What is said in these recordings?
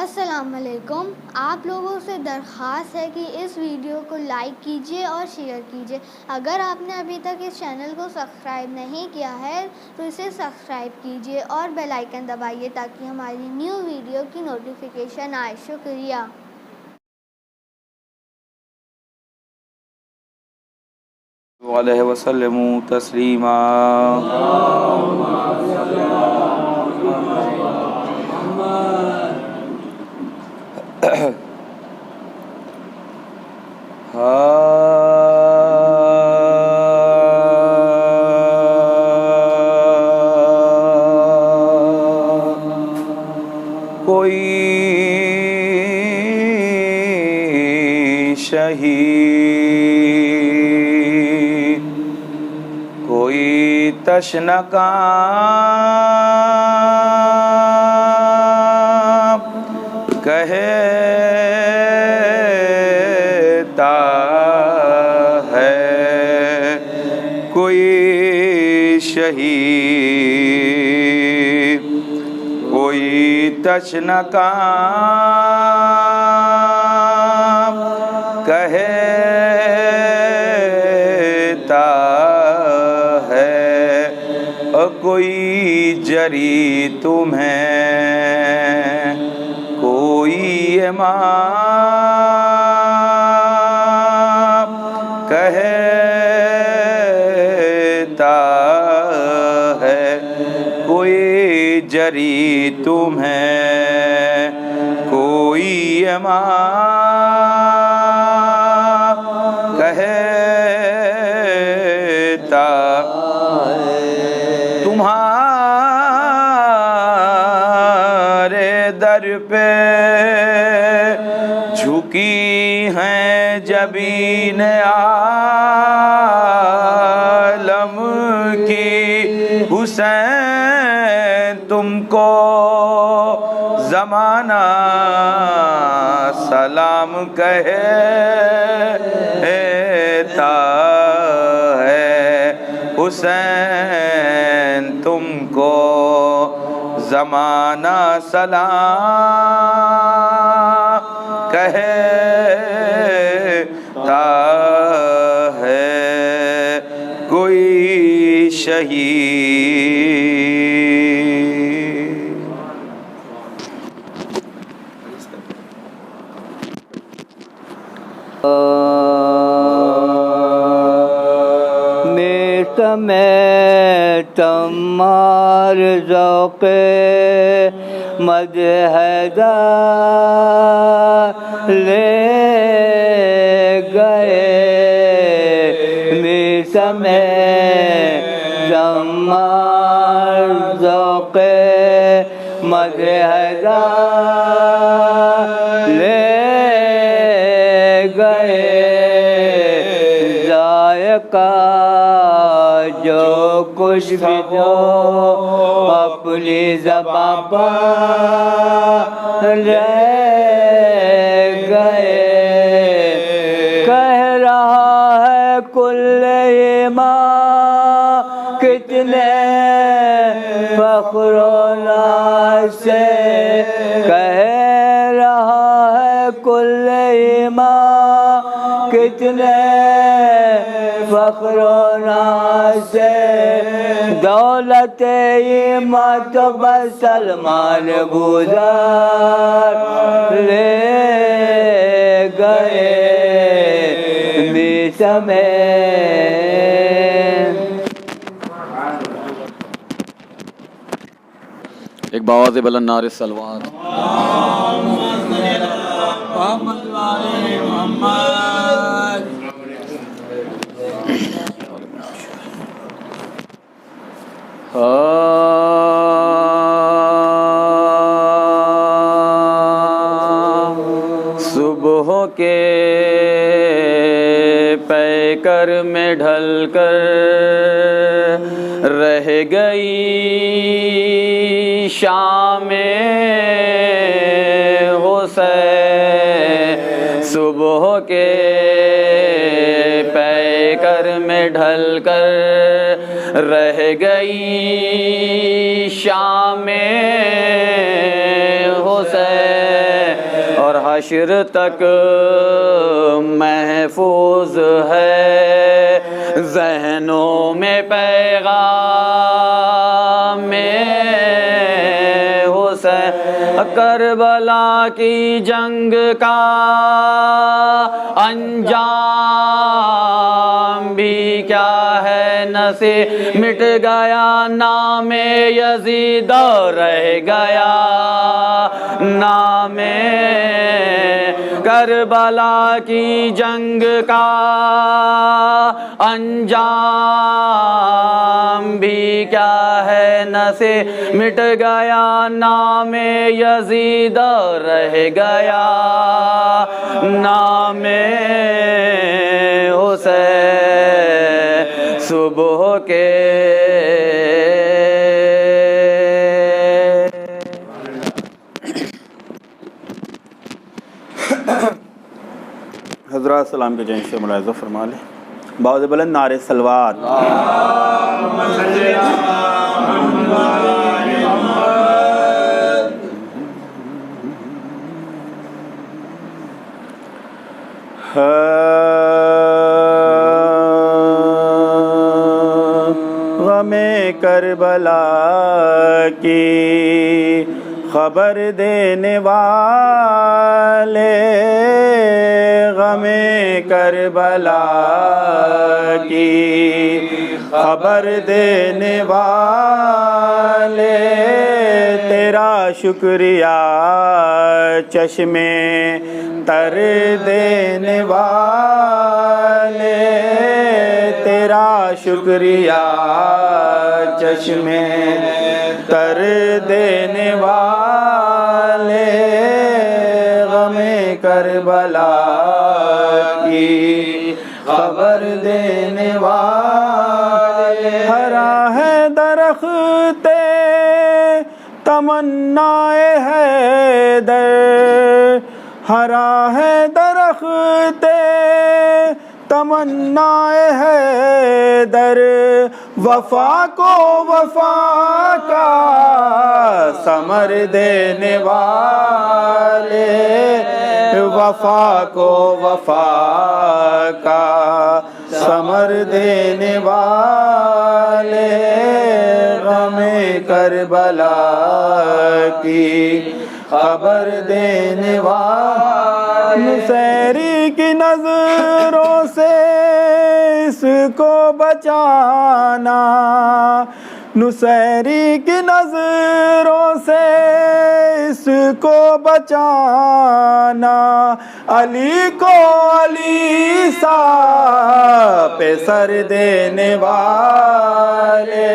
السلام علیکم. آپ لوگوں سے درخواست ہے کہ اس ویڈیو کو لائک کیجیے اور شیئر کیجیے. اگر آپ نے ابھی تک اس چینل کو سبسکرائب نہیں کیا ہے تو اسے سبسکرائب کیجیے اور بیل آئیکن دبائیے تاکہ ہماری نیو ویڈیو کی نوٹیفیکیشن آئے. شکریہ. علیہ وسلم تسلیما. کوئی شہید کوئی تشنکاں کہتا ہے، کوئی شہید کوئی تشنکاں کہتا ہے، کوئی جری تمہیں کوئی امام کہتا ہے، کوئی جری تمہیں کوئی امام کہتا ہے. تمہارے در پہ جھکی ہیں جبین عالم کی، حسین تم کو زمانہ سلام کہتا ہے، حسین تم کو زمانہ سلام کہتا ہے، کوئی شہید. میں تمہار ذوق مدح لے گئے، میت میں تمہار ذوق مدح لے گئے، ذائقہ جو کچھ بھی جو اپنی زباں پر رہ گئے، کہہ رہا ہے کل ایمان کتنے فخر و ناز سے، کہہ رہا ہے کل ایمان کتنے فخر و ناز سے، دولت ایمان تو بس سلمان گزار لے گئے، میت میں. ایک باواز بلند نعرہ صلوات. صبح کے پیکر میں ڈھل کر رہ گئی شام حسین، صبح کے پیکر میں ڈھل کر رہ گئی شام حسین، سے اور حشر تک محفوظ ہے ذہنوں میں پیغام حسین کربلا کی جنگ کا انجام بھی کیا ہے نصیب مٹ گیا نام یزید رہ گیا نام کربلا کی جنگ کا انجام بھی کیا ہے نصیب مٹ گیا نام یزید رہ گیا نام حسین صبح کے حضرات سلام کے جائیں سے ملاحظہ فرما لیں باوز بلند نعرہ صلوات غم کربلا کی خبر دینے والے غم کربلا کی خبر دینے والے تیرا شکریہ چشمے تر دینے والے تیرا شکریہ چشمے تر دینے والے غم کربلا کی خبر دینے والے ہرا ہے درخت تمنا حیدر ہرا ہے درخت تمنا حیدر وفا کو وفا کا ثمر دینے والے وفا کو وفا کا ثمر دینے والے غم کربلا کی خبر دینے والے نصیری کی نظروں سے اس کو بچانا نصیری کی نظروں سے اس کو بچانا علی کو علی سا پہ سر دینے والے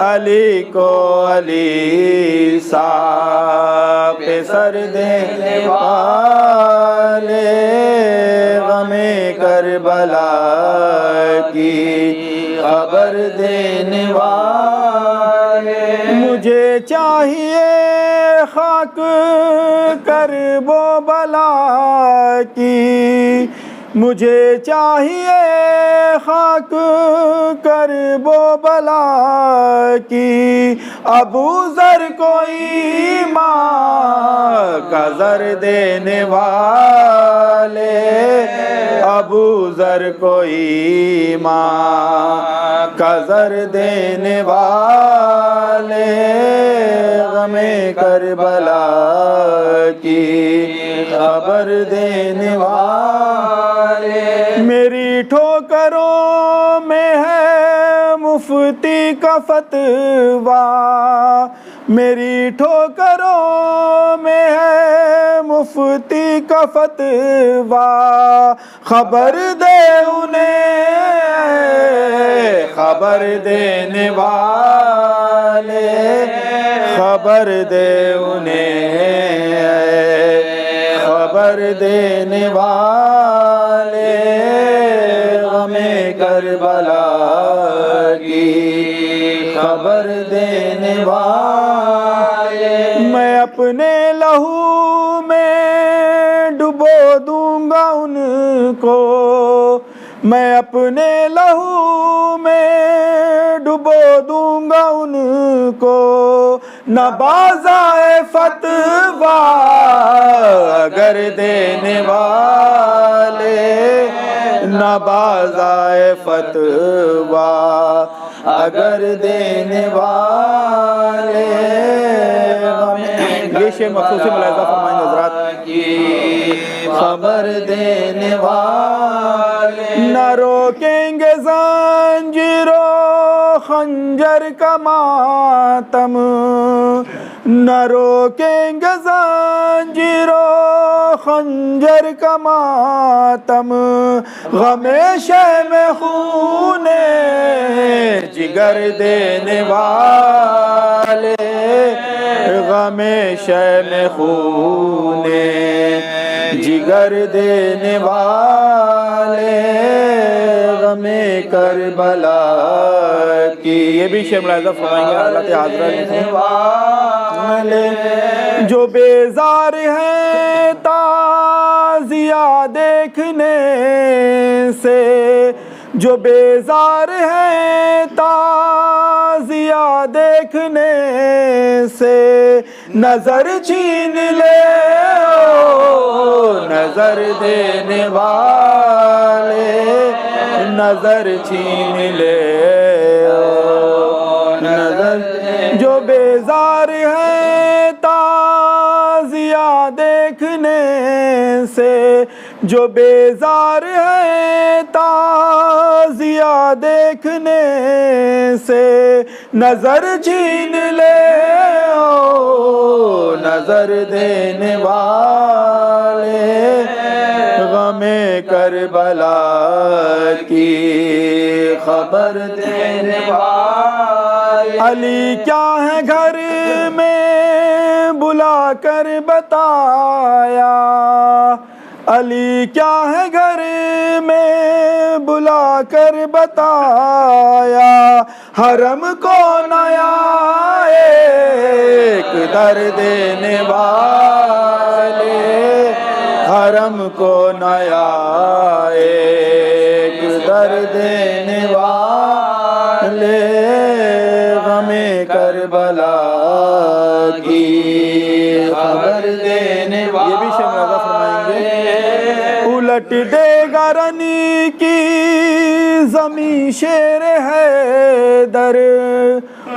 علی کو علی سا پہ سر دینے والے غم کربلا کی خبر دینے والے مجھے چاہیے خاک کرب و بلا کی مجھے چاہیے خاک کرب و بلا کی ابو ذر کو ایمان کا زر دینے والے ابو ذر کو ایمان کا زر دینے والے غم کربلا کی خبر دینے والے میری ٹھوکروں میں ہے مفتی کا فتویٰ میری ٹھوکروں میں ہے مفتی کا فتویٰ خبر دے انہیں خبر دینے والے خبر دے انہیں خبر دینے والے غم کربلا کی خبر دینے والے میں اپنے لہو میں ڈبو دوں گا ان کو میں اپنے لہو میں ڈبو دوں گا ان کو نبازائے فتویٰ اگر دینے والے، نبازائے فتویٰ اگر دینے والے، یہ شیء مخصوص ملاحظہ فرمائیں حضرات، خبر دینے والے، نہ روکیں گے زنجیر و خنجر کا ماتم، نہ روکیں گے زنجیر و خنجر کا ماتم، غم شہ میں خون جگر دینے والے، غم شہ میں خون جگر دینے والے، غم کربلا کی، یہ بھی شیء ملاحظہ فرمائیں گے حالت حاضرہ دینے والے، جو بیزار ہیں تازیہ دیکھنے سے، جو بیزار ہیں تازیہ دیکھنے سے، نظر چھین لے نظر دینے والے، نظر چھین لے نظر، جو بیزار ہیں تازیہ دیکھنے سے، جو بیزار ہیں تازیہ دیکھنے سے، نظر چھین لے نظر دینے والے، غم کربلا کی خبر دینے والے، علی کیا ہے گھر میں بلا کر بتایا، علی کیا ہے گھر میں بلا کر بتایا، حرم کو نیا ایک در دینے والے، حرم کو نیا ایک در دینے والے، غم کربلا کی خبر دینے والے، یہ بھی شیء ملاحظہ فرمائیں گے، الٹ دے گا رنی کی زمیں شیر حیدر،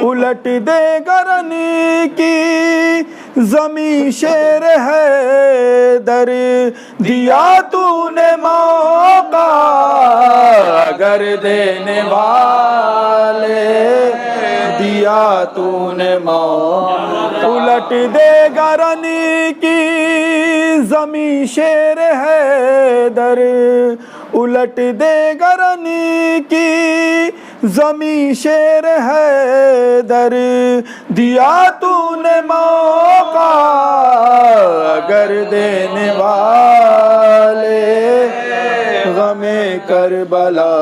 الٹ دے گا رنی کی زمیں شیر حیدر، دیا تو نے موقع اگر دینے والے، دیا تو نے موقع، الٹ دے گا رنی کی زمیں شیر حیدر، الٹ دے گا رنی کی زمیں شیر حیدر، دیا تو نے موقع اگر دینے والے، غم کربلا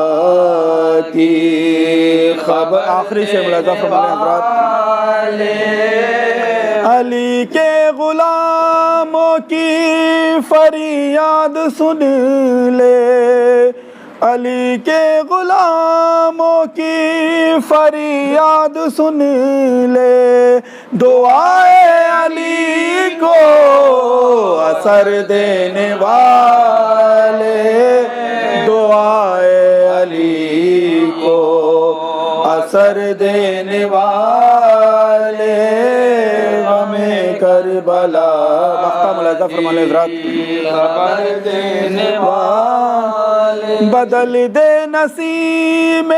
کی خبر، آخری شیء ملاحظہ فرمائیں حضرات، علی کے غلاموں کی فریاد سن لے، علی کے غلاموں کی فریاد سن لے، دعائے علی کو اثر دینے والے، دعائے علی کو اثر دینے والے، غم کربلا، مقطع ملاحظہ فرمائیں حضرات، خبر دینے والے، بدل دے نسیم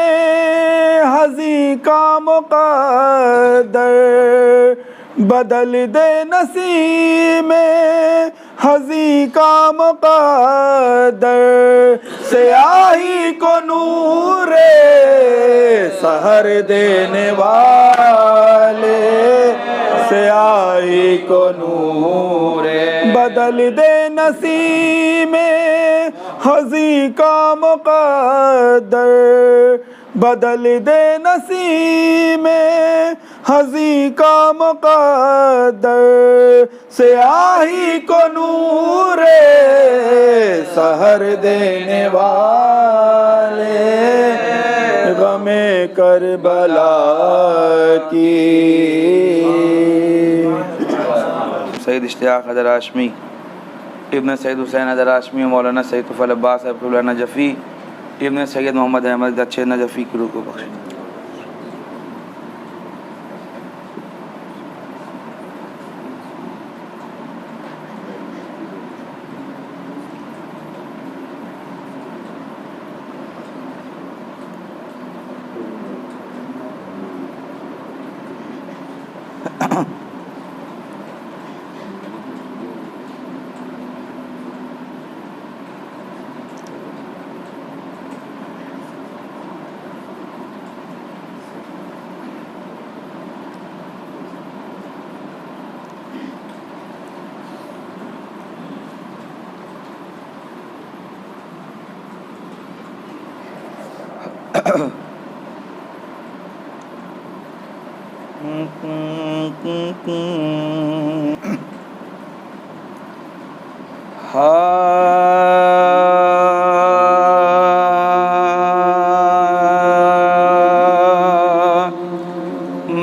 حزیں کا مقدر، بدل دے نسیم حزیں کا مقدر، سیاہی کو نور سحر دینے والے، سیاہی کو نور، بدل دے نسیم حزیں کا مقدر، بدل دے نسیم حزیں کا مقدر، سیاہی کو نور سحر دینے والے، غم کربلا کی سعید اشتیاق حیدر ہاشمی، ابن سید حسین حیدر ہاشمی، مولانا سید طفیل عباس عبد اللہ نجفی، ابن سید محمد احمد اچھے نجفی کی روح کو بخشے۔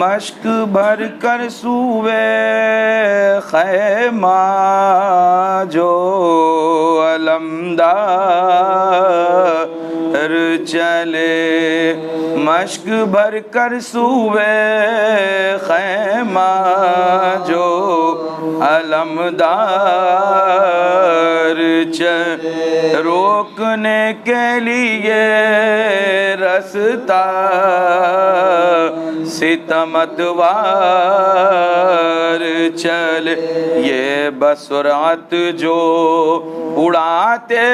مشک بھر کر سوئے خیمہ جو علمدار چلے، مشک بھر کر سوئے خیمہ جو علمدار چلے، روکنے کے لیے رستہ ستمت وار چلے، یہ بسرعت جو اڑاتے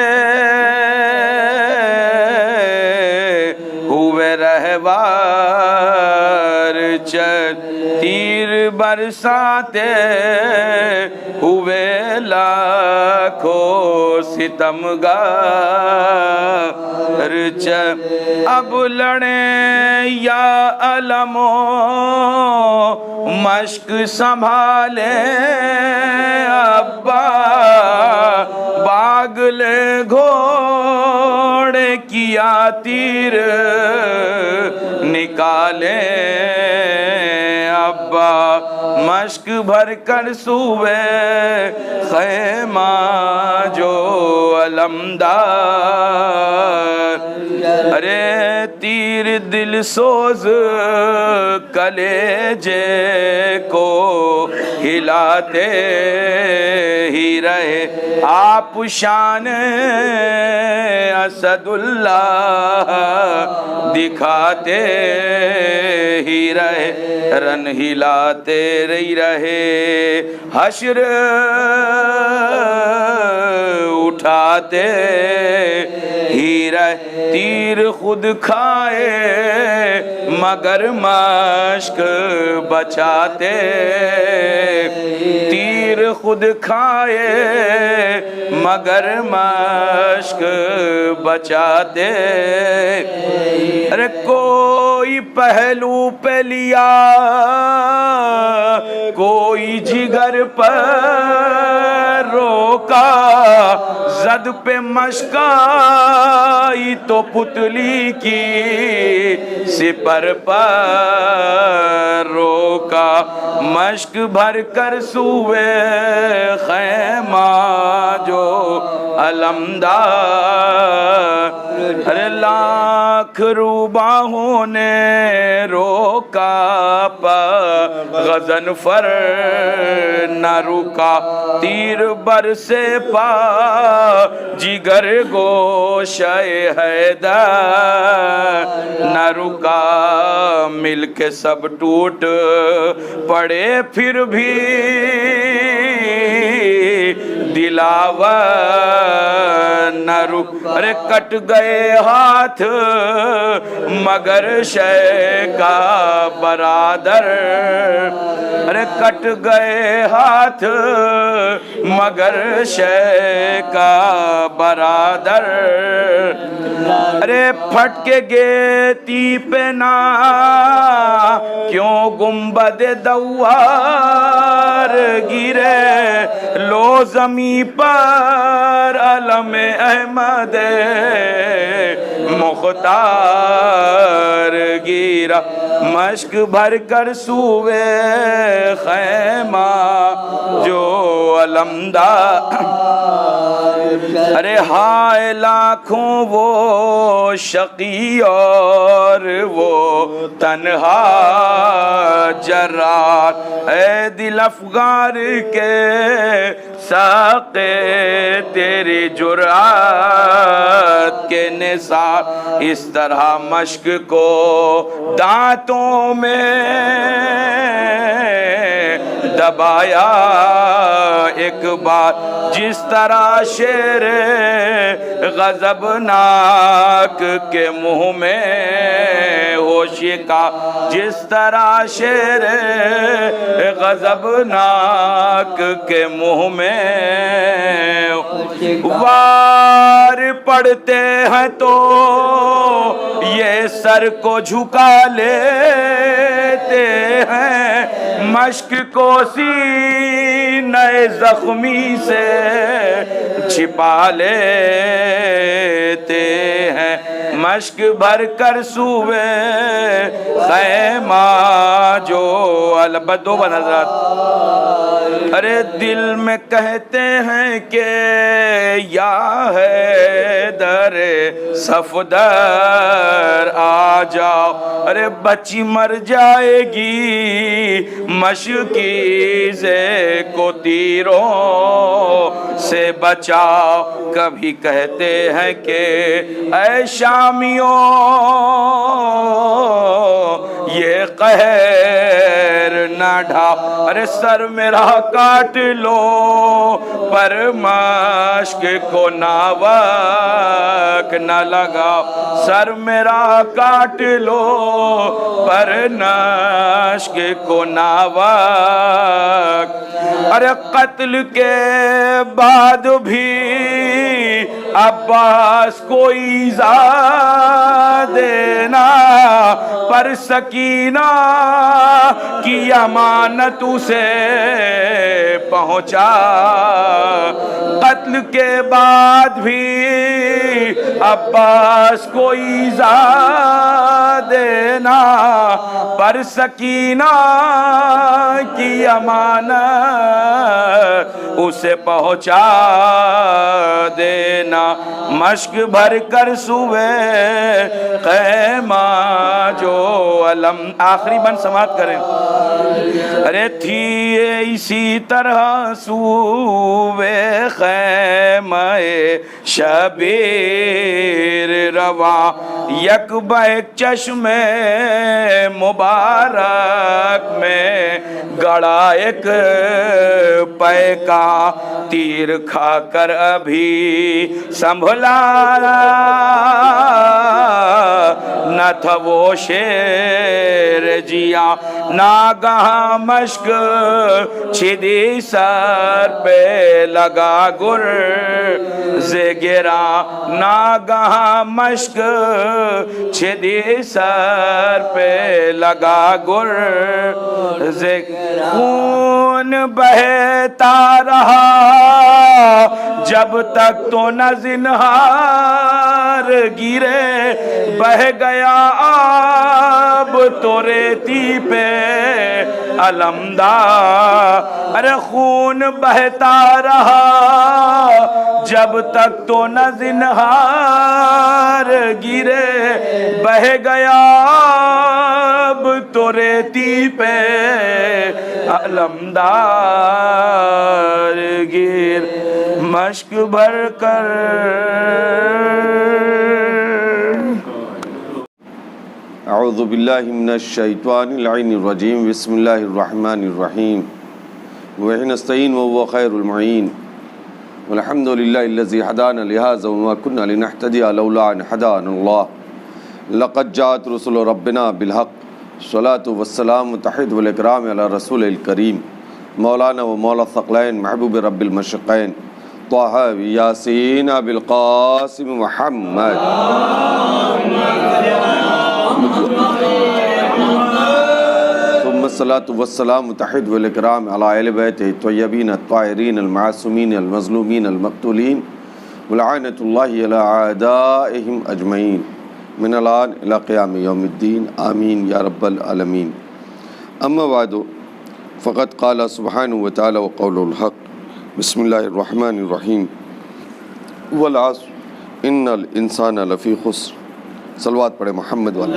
ہوئے رہوار چل، تیر برساتے ہوئے لاکھوں ستمگار چل، اب لڑیں یا علموں مشک سنبھالیں ابا، باغ لے گھوڑے کیا تیر نکالیں ابا، مشک بھر کر سوئے خیمہ جو علمدار، ارے تیر دل سوز کلیجے کو ہلاتے ہی رہے، آپ شان اسد اللہ دکھاتے ہی رہے، رن ہلاتے ہی رہے، حشر اٹھاتے ہی رہے، تیر خود کھائے مگر مشک بچاتے، تیر خود کھائے مگر مشک بچاتے، ارے کوئی پہلو پہ لیا کوئی جگر پر روکا، زد پہ مشکائی تو پتلی کی سپر پر روکا، مشک بھر کر سوئے خیمہ جو علمدار، ارے لاکھ روباہوں نے روکا غزن فر نہ رکا، تیر برسے پا جگر گوشہ حیدر نہ رکا، مل کے سب ٹوٹ پڑے پھر بھی دلاور نہ رک، ارے کٹ گئے ہاتھ مگر شے کا برادر، ارے کٹ گئے ہاتھ مگر شے کا برادر، ارے پھٹ کے گیتی پہ نہ کیوں گنبد دوار گرے، لو زمیں پر علم احمد مختار گرا، مشک بھر کر سوئے خیمہ جو علمدار ارے ہائے لاکھوں وہ شقی اور وہ تنہا جرار اے دل افغار کے ساقے تیری جرات کے نثار اس طرح مشک کو دانتوں میں دبایا ایک بار جس طرح شیر غضبناک کے منہ میں ہوش کا جس طرح شیر غضبناک کے منہ میں وار پڑتے ہیں تو یہ سر کو جھکا لیتے ہیں مشک کو سینے زخمی سے چھپا لیتے ہیں مشک بھر کر سوئے خیمہ جو البدو بنظرات ارے دل میں کہتے ہیں کہ یا ہے در صفدر آ جاؤ ارے بچی مر جائے گی مشکیزے کو تیروں سے بچاؤ کبھی کہتے ہیں کہ اے شامیوں یہ قہر نہ ڈھاؤ ارے سر میرا کاٹ لو پر مشک کو ناوک نہ لگاؤ سر میرا کاٹ لو پر مشک کو ناوک ارے قتل کے بعد بھی عباس کو ایذا دینا پر سکینہ کی امانت اسے پہنچا قتل کے بعد بھی عباس کو ایذا دینا پر سکینہ کی امانت اسے پہنچا دینا مشک بھر کر سوئے خیمہ جو علم آخری بند سماعت کریں ارے تھی اسی طرح سوئے خیمہ شبیر رواں یک بیک چشم مبارک میں گڑا ایک پے کا تیر کھا کر ابھی سنبھلا نہ تھا وہ شیر جیا ناگہاں مشک چھدی سر پہ لگا گر سے گرا ناگہاں مشک چھدی سر پہ لگا گر سے خون بہتا رہا جب تک تو نہ زنہار گرے بہ گیا آب تو ریتی پہ علمدار ارے خون بہتا رہا جب تک تو نہ زنہار گرے بہ گیا آب تو ریتی پہ علمدار گر مشک بھر کر اعوذ باللہ من الشیطان اللعین الرجیم بسم اللہ الرحمن الرحیم وبہ نستعین وهو خیر المعین والحمد للہ الذی ہدانا لہذا وما كنا لنہتدی لولا ان ہدانا اللہ لقد جاءت رسل ربنا بالحق الصلاۃ والسلام تحید والاکرام علی رسول الکریم مولانا و مولا الثقلین محبوب رب المشرقین طہ یاسین بالقاسم محمد ثم الصلاۃ والسلام تحید والاکرام علی اہل بیت الطیبین الطاہرین المعصومین المظلومین المقتولین ولعنۃ اللہ علی اعدائہم اجمعین من الآن الی قیام یوم الدین آمین یا رب العالمین۔ اما بعد فقد قال سبحانہ وتعالی وقول الحق بسم اللہ الرحمن الرحیم والعصر ان الانسان لفی خسر۔ صلوات پڑھے محمد والے۔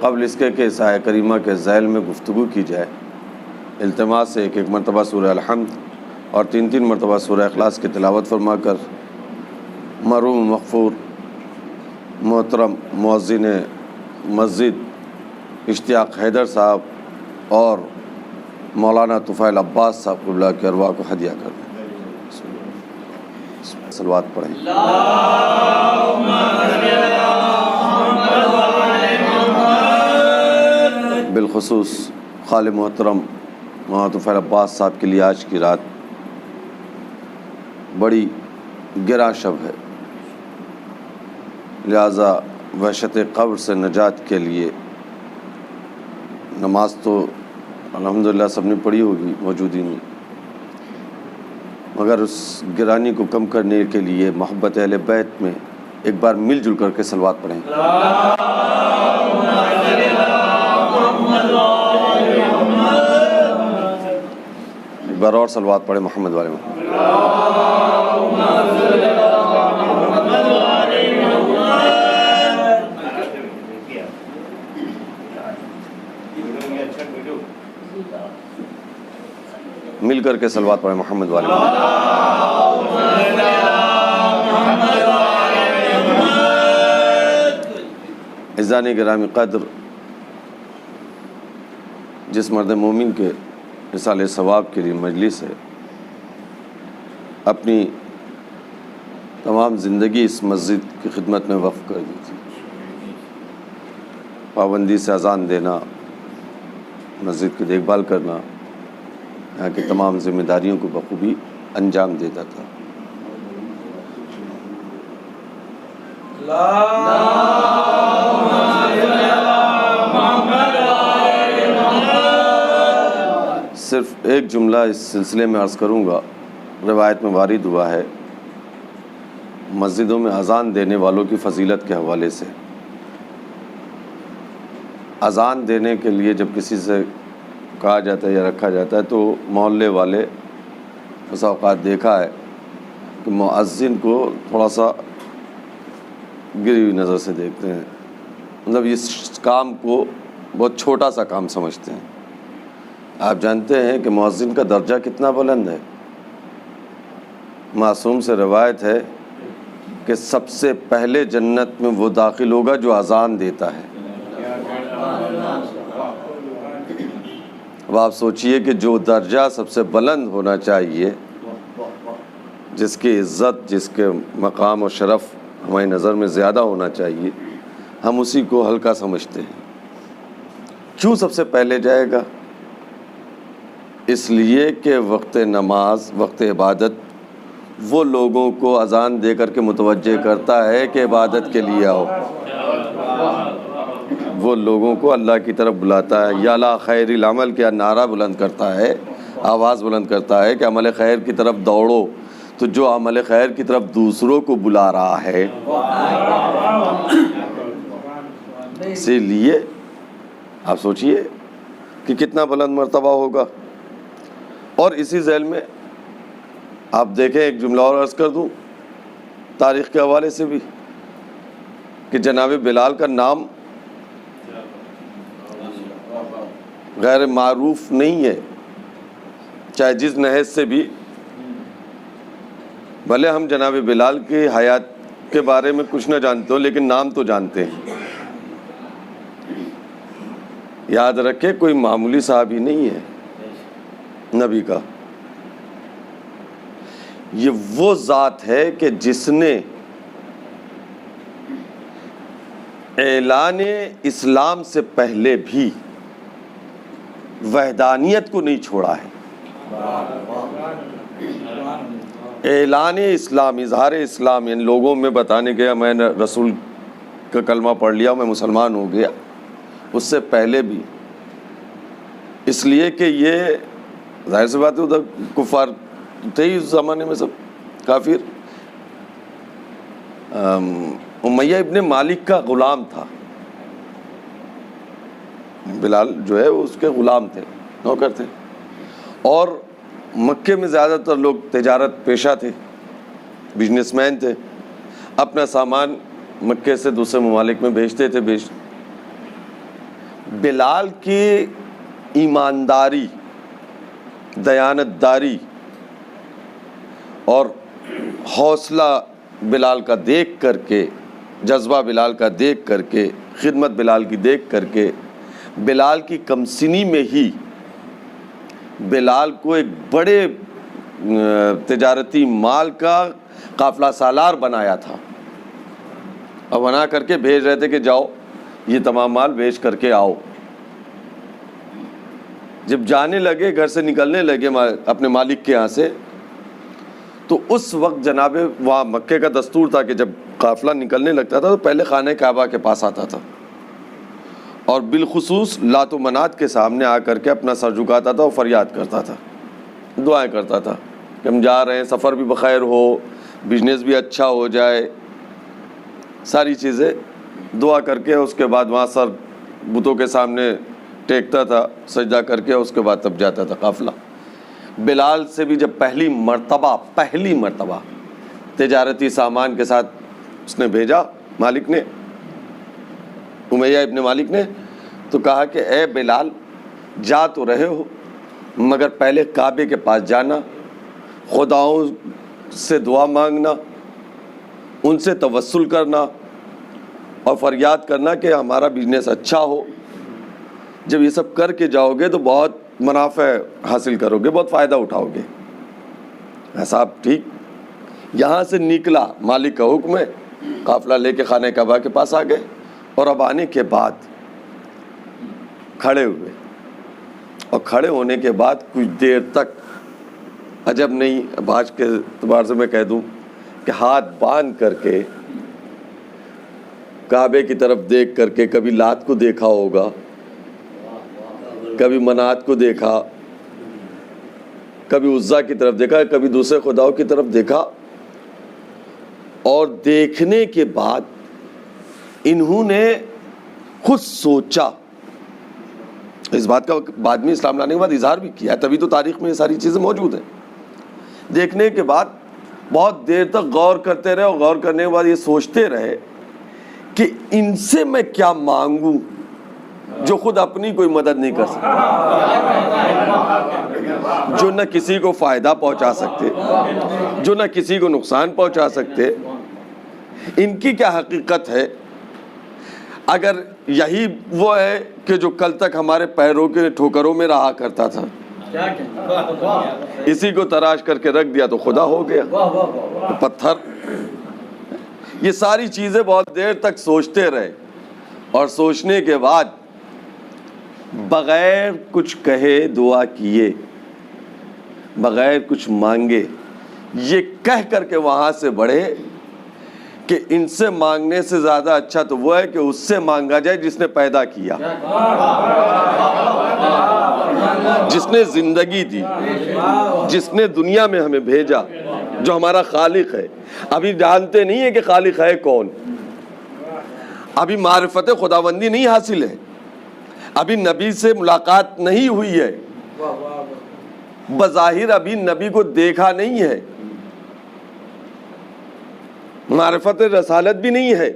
قبل اس کے کہ آیہ کریمہ کے ذیل میں گفتگو کی جائے، التماس سے ایک مرتبہ سورہ الحمد اور 3 مرتبہ سورہ اخلاص کی تلاوت فرما کر مرحوم مغفور محترم مؤذن مسجد اشتیاق حیدر صاحب اور مولانا طفیل عباس صاحب قبلہ کی ارواح کو ہدیہ کر دیں۔ صلوات پڑھیں۔ بالخصوص خال محترم مولانا طفیل عباس صاحب کے لیے آج کی رات بڑی گراں شب ہے، لہٰذا وحشت قبر سے نجات کے لیے نماز تو الحمدللہ سب نے پڑھی ہوگی موجودی میں، مگر اس گرانی کو کم کرنے کے لیے محبت اہل بیت میں ایک بار مل جل کر کے صلوات پڑھیں۔ ایک بار اور صلوات پڑھیں محمد والے محمد۔ مل کر کے صلوات پڑھیں محمد والے محمد۔ عزیزان گرامی قدر، جس مرد مومن کے اصال ثواب کے لیے مجلس ہے، اپنی تمام زندگی اس مسجد کی خدمت میں وقف کر دی تھی، پابندی سے اذان دینا، مسجد کی دیکھ بھال کرنا، یہاں کی تمام ذمہ داریوں کو بخوبی انجام دیتا تھا۔ صرف ایک جملہ اس سلسلے میں عرض کروں گا، روایت میں وارد ہوا ہے مسجدوں میں اذان دینے والوں کی فضیلت کے حوالے سے۔ اذان دینے کے لیے جب کسی سے کہا جاتا ہے یا رکھا جاتا ہے تو محلے والے بسا اوقات دیکھا ہے کہ مؤذن کو تھوڑا سا گری ہوئی نظر سے دیکھتے ہیں، مطلب اس کام کو بہت چھوٹا سا کام سمجھتے ہیں۔ آپ جانتے ہیں کہ مؤذن کا درجہ کتنا بلند ہے؟ معصوم سے روایت ہے کہ سب سے پہلے جنت میں وہ داخل ہوگا جو اذان دیتا ہے۔ اب آپ سوچئے کہ جو درجہ سب سے بلند ہونا چاہیے، جس کی عزت، جس کے مقام و شرف ہماری نظر میں زیادہ ہونا چاہیے، ہم اسی کو ہلکا سمجھتے ہیں۔ کیوں سب سے پہلے جائے گا؟ اس لیے کہ وقت نماز، وقت عبادت وہ لوگوں کو اذان دے کر کے متوجہ کرتا ہے کہ عبادت کے لیے آؤ، وہ لوگوں کو اللہ کی طرف بلاتا ہے، یا لا خیر العمل کیا نعرہ بلند کرتا ہے، آواز بلند کرتا ہے کہ عمل خیر کی طرف دوڑو، تو جو عمل خیر کی طرف دوسروں کو بلا رہا ہے، اسی لیے آپ سوچئے کہ کتنا بلند مرتبہ ہوگا۔ اور اسی ذیل میں آپ دیکھیں، ایک جملہ اور عرض کر دوں تاریخ کے حوالے سے بھی، کہ جناب بلال کا نام غیر معروف نہیں ہے، چاہے جس نحیث سے بھی، بھلے ہم جناب بلال کی حیات کے بارے میں کچھ نہ جانتے ہو لیکن نام تو جانتے ہیں۔ یاد رکھے کوئی معمولی صحابی نہیں ہے نبی کا، یہ وہ ذات ہے کہ جس نے اعلان اسلام سے پہلے بھی وحدانیت کو نہیں چھوڑا ہے۔ اعلان اسلام، اظہار اسلام، ان لوگوں میں بتانے گیا میں نے رسول کا کلمہ پڑھ لیا، میں مسلمان ہو گیا، اس سے پہلے بھی، اس لیے کہ یہ ظاہر سی بات ہے ادھر کفار تھے ہی اس زمانے میں سب کافر. امیہ ابن مالک کا غلام تھا بلال جو ہے، وہ اس کے غلام تھے، نوکر تھے. اور مکے میں زیادہ تر لوگ تجارت پیشہ تھے، بزنس مین تھے، اپنا سامان مکے سے دوسرے ممالک میں بھیجتے تھے. بلال کی ایمانداری، دیانت داری اور حوصلہ بلال کا دیکھ کر کے، جذبہ بلال کا دیکھ کر کے، خدمت بلال کی دیکھ کر کے، بلال کی کمسنی میں ہی بلال کو ایک بڑے تجارتی مال کا قافلہ سالار بنایا تھا، اور بنا کر کے بھیج رہے تھے کہ جاؤ یہ تمام مال بیچ کر کے آؤ. جب جانے لگے، گھر سے نکلنے لگے اپنے مالک کے یہاں سے، تو اس وقت جناب وہاں مکے کا دستور تھا کہ جب قافلہ نکلنے لگتا تھا تو پہلے خانہ کعبہ کے پاس آتا تھا، اور بالخصوص لات و منات کے سامنے آ کر کے اپنا سر جھکاتا تھا اور فریاد کرتا تھا، دعائیں کرتا تھا کہ ہم جا رہے ہیں، سفر بھی بخیر ہو، بزنس بھی اچھا ہو جائے، ساری چیزیں دعا کر کے اس کے بعد وہاں سر بتوں کے سامنے ٹیکتا تھا، سجدہ کر کے اس کے بعد تب جاتا تھا قافلہ. بلال سے بھی جب پہلی مرتبہ تجارتی سامان کے ساتھ اس نے بھیجا مالک نے، امیہ ابن مالک نے، تو کہا کہ اے بلال، جا تو رہے ہو مگر پہلے کعبے کے پاس جانا، خداؤں سے دعا مانگنا، ان سے توسل کرنا اور فریاد کرنا کہ ہمارا بزنس اچھا ہو. جب یہ سب کر کے جاؤ گے تو بہت منافع حاصل کرو گے، بہت فائدہ اٹھاؤ گے. صاحب ٹھیک. یہاں سے نکلا، مالک کا حکم ہے، قافلہ لے کے خانہ کعبہ کے پاس آ گئے، اور اب آنے کے بعد کھڑے ہوئے، اور کھڑے ہونے کے بعد کچھ دیر تک، عجب نہیں اب آج کے اعتبار سے میں کہہ دوں کہ ہاتھ باندھ کر کے کعبے کی طرف دیکھ کر کے، کبھی لات کو دیکھا ہوگا، کبھی منات کو دیکھا، کبھی عزا کی طرف دیکھا، کبھی دوسرے خداؤں کی طرف دیکھا، اور دیکھنے کے بعد انہوں نے خود سوچا، اس بات کا بعد میں اسلام لانے کے بعد اظہار بھی کیا، تبھی تو تاریخ میں یہ ساری چیزیں موجود ہیں. دیکھنے کے بعد بہت دیر تک غور کرتے رہے، اور غور کرنے کے بعد یہ سوچتے رہے کہ ان سے میں کیا مانگوں جو خود اپنی کوئی مدد نہیں کر سکتے، جو نہ کسی کو فائدہ پہنچا سکتے، جو نہ کسی کو نقصان پہنچا سکتے. ان کی کیا حقیقت ہے؟ اگر یہی وہ ہے کہ جو کل تک ہمارے پیروں کے ٹھوکروں میں رہا کرتا تھا، اسی کو تراش کر کے رکھ دیا تو خدا ہو گیا، پتھر. یہ ساری چیزیں بہت دیر تک سوچتے رہے، اور سوچنے کے بعد بغیر کچھ کہے دعا کیے، بغیر کچھ مانگے، یہ کہہ کر کے وہاں سے بڑھے کہ ان سے مانگنے سے زیادہ اچھا تو وہ ہے کہ اس سے مانگا جائے جس نے پیدا کیا، جس نے زندگی دی، جس نے دنیا میں ہمیں بھیجا، جو ہمارا خالق ہے. ابھی جانتے نہیں ہے کہ خالق ہے کون، ابھی معرفت خداوندی نہیں حاصل ہے، ابھی نبی سے ملاقات نہیں ہوئی ہے، بظاہر ابھی نبی کو دیکھا نہیں ہے، معرفت رسالت بھی نہیں ہے،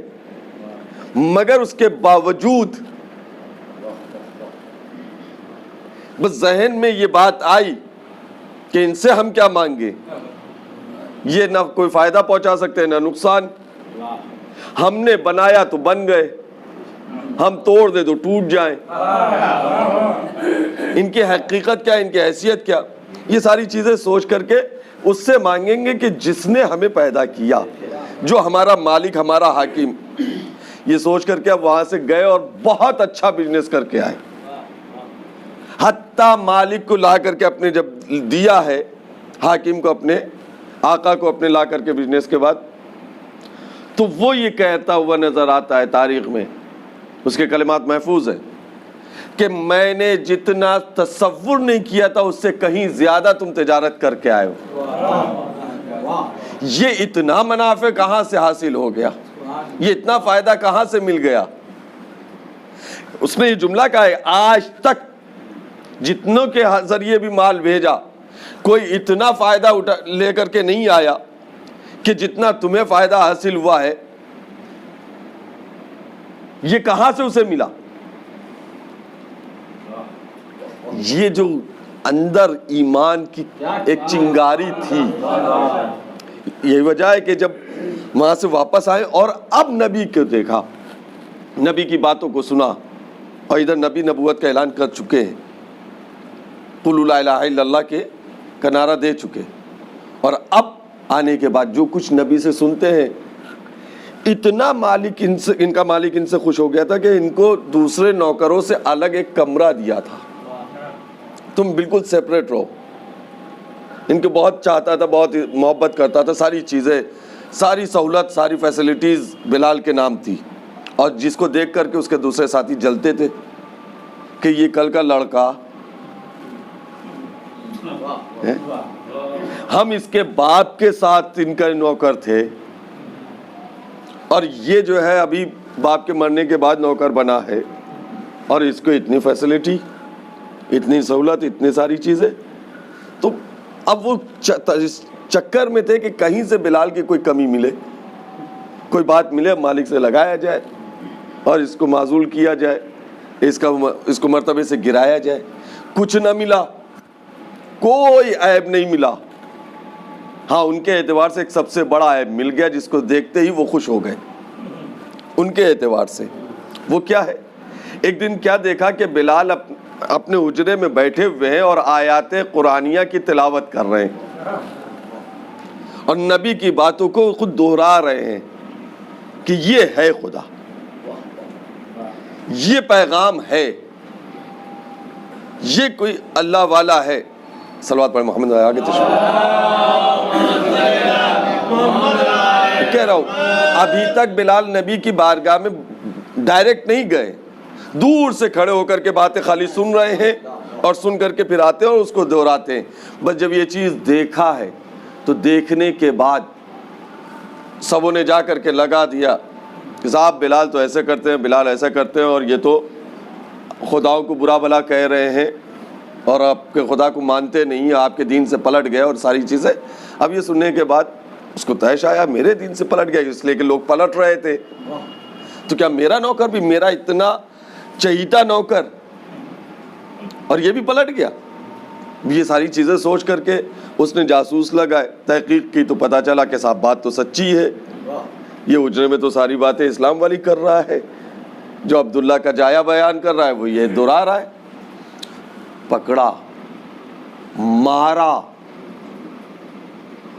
مگر اس کے باوجود بس ذہن میں یہ بات آئی کہ ان سے ہم کیا مانگے، یہ نہ کوئی فائدہ پہنچا سکتے نہ نقصان، ہم نے بنایا تو بن گئے، ہم توڑ دے تو ٹوٹ جائیں. ان کی حقیقت کیا، ان کی حیثیت کیا، یہ ساری چیزیں سوچ کر کے اس سے مانگیں گے کہ جس نے ہمیں پیدا کیا، جو ہمارا مالک، ہمارا حاکم. یہ سوچ کر کے اب وہاں سے گئے اور بہت اچھا بزنس کر کے آئے. حتیٰ مالک کو لا کر کے اپنے جب دیا ہے، حاکم کو، اپنے آقا کو اپنے لا کر کے بزنس کے بعد، تو وہ یہ کہتا ہوا نظر آتا ہے تاریخ میں، اس کے کلمات محفوظ ہیں. کہ میں نے جتنا تصور نہیں کیا تھا اس سے کہیں زیادہ تم تجارت کر کے آئے ہو. یہ اتنا منافع کہاں سے حاصل ہو گیا؟ یہ اتنا فائدہ کہاں سے مل گیا؟ اس نے یہ جملہ کہا ہے آج تک جتنوں کے ذریعے بھی مال بھیجا کوئی اتنا فائدہ لے کر کے نہیں آیا کہ جتنا تمہیں فائدہ حاصل ہوا ہے. یہ کہاں سے اسے ملا؟ یہ جو اندر ایمان کی ایک چنگاری تھی. یہی وجہ ہے کہ جب وہاں سے واپس آئے اور اب نبی کو دیکھا, نبی کی باتوں کو سنا, اور ادھر نبی نبوت کا اعلان کر چکے ہیں, قُلُوا لَا إِلَٰهَ إِلَّا اللَّهُ کے کا نعرہ دے چکے, اور اب آنے کے بعد جو کچھ نبی سے سنتے ہیں, اتنا مالک ان کا مالک ان سے خوش ہو گیا تھا کہ ان کو دوسرے نوکروں سے الگ ایک کمرہ دیا تھا, تم بالکل سیپریٹ رہو. ان کو بہت چاہتا تھا, بہت محبت کرتا تھا, ساری چیزیں, ساری سہولت, ساری فیسلٹیز بلال کے نام تھی, اور جس کو دیکھ کر کے اس کے دوسرے ساتھی جلتے تھے کہ یہ کل کا لڑکا, ہم اس کے باپ کے ساتھ ان کا نوکر تھے, اور یہ جو ہے ابھی باپ کے مرنے کے بعد نوکر بنا ہے, اور اس کو اتنی فیسلٹی, اتنی سہولت, اتنی ساری چیزیں. تو اب وہ چکر میں تھے کہ کہیں سے بلال کی کوئی کمی ملے, کوئی بات ملے, مالک سے لگایا جائے اور اس کو معزول کیا جائے, اس کو مرتبے سے گرایا جائے. کچھ نہ ملا, کوئی عیب نہیں ملا. ہاں ان کے اعتبار سے ایک سب سے بڑا عیب مل گیا جس کو دیکھتے ہی وہ خوش ہو گئے. ان کے اعتبار سے وہ کیا ہے؟ ایک دن کیا دیکھا کہ بلال اپنے حجرے میں بیٹھے ہوئے ہیں اور آیات قرآنیہ کی تلاوت کر رہے ہیں, اور نبی کی باتوں کو خود دہرا رہے ہیں کہ یہ ہے خدا, یہ پیغام ہے, یہ کوئی اللہ والا ہے. صلوات پڑھ محمد آگے کہہ رہا ہوں, ابھی تک بلال نبی کی بارگاہ میں ڈائریکٹ نہیں گئے, دور سے کھڑے ہو کر کے باتیں خالی سن رہے ہیں, اور سن کر کے پھر آتے ہیں اور اس کو دہراتے ہیں. بس جب یہ چیز دیکھا ہے تو دیکھنے کے بعد سبوں نے جا کر کے لگا دیا کہ صاحب بلال تو ایسے کرتے ہیں, بلال ایسا کرتے ہیں, اور یہ تو خداؤں کو برا بھلا کہہ رہے ہیں, اور آپ کے خدا کو مانتے نہیں, آپ کے دین سے پلٹ گئے, اور ساری چیزیں. اب یہ سننے کے بعد اس کو تیش آیا میرے دین سے پلٹ گیا, اس لیے کہ لوگ پلٹ رہے تھے, تو کیا میرا نوکر بھی, میرا اتنا چہیتا نوکر, اور یہ بھی پلٹ گیا. یہ ساری چیزیں سوچ کر کے اس نے جاسوس لگائے, تحقیق کی تو پتہ چلا کہ صاحب بات تو سچی ہے, یہ اجرے میں تو ساری باتیں اسلام والی کر رہا ہے, جو عبداللہ کا جایا بیان کر رہا ہے وہ یہ دہرا رہا ہے. پکڑا, مارا,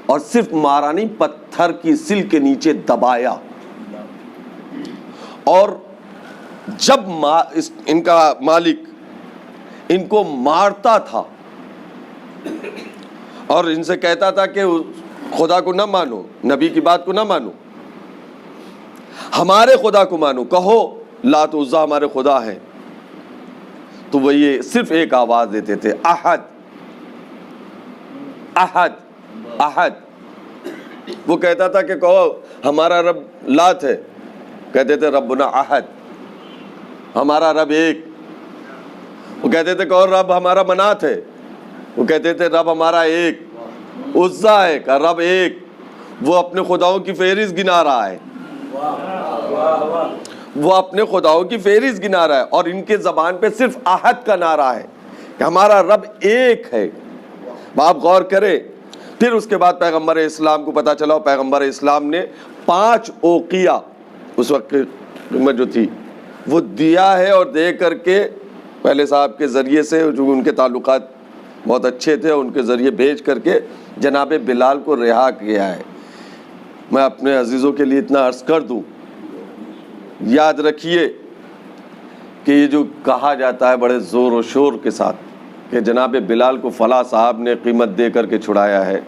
اور صرف مارا نہیں, پتھر کی سل کے نیچے دبایا. اور جب ان کا مالک ان کو مارتا تھا اور ان سے کہتا تھا کہ خدا کو نہ مانو, نبی کی بات کو نہ مانو, ہمارے خدا کو مانو, کہو لات و عزا ہمارے خدا ہیں, تو وہ یہ صرف ایک آواز دیتے تھے, احد احد احد. وہ کہتا تھا کہ کہو ہمارا رب لات ہے, کہتے تھے ربنا احد, ہمارا رب ایک. وہ کہتے تھے کہو رب ہمارا منات ہے, وہ کہتے تھے رب ہمارا ایک. عزا ہے کہ رب ایک, وہ اپنے خداؤں کی فہرست گنا رہا ہے, وہ اپنے خداؤں کی فہرست گنا رہا ہے, اور ان کے زبان پہ صرف احد کا نعرہ ہے کہ ہمارا رب ایک ہے. آپ غور کریں. پھر اس کے بعد پیغمبر اسلام کو پتا چلا, پیغمبر اسلام نے 5 اوقیہ اس وقت میں جو تھی وہ دیا ہے, اور دے کر کے پہلے صاحب کے ذریعے سے جو ان کے تعلقات بہت اچھے تھے, ان کے ذریعے بھیج کر کے جناب بلال کو رہا کیا ہے. میں اپنے عزیزوں کے لیے اتنا عرض کر دوں, یاد رکھیے کہ یہ جو کہا جاتا ہے بڑے زور و شور کے ساتھ کہ جناب بلال کو فلاں صاحب نے قیمت دے کر کے چھڑایا ہے,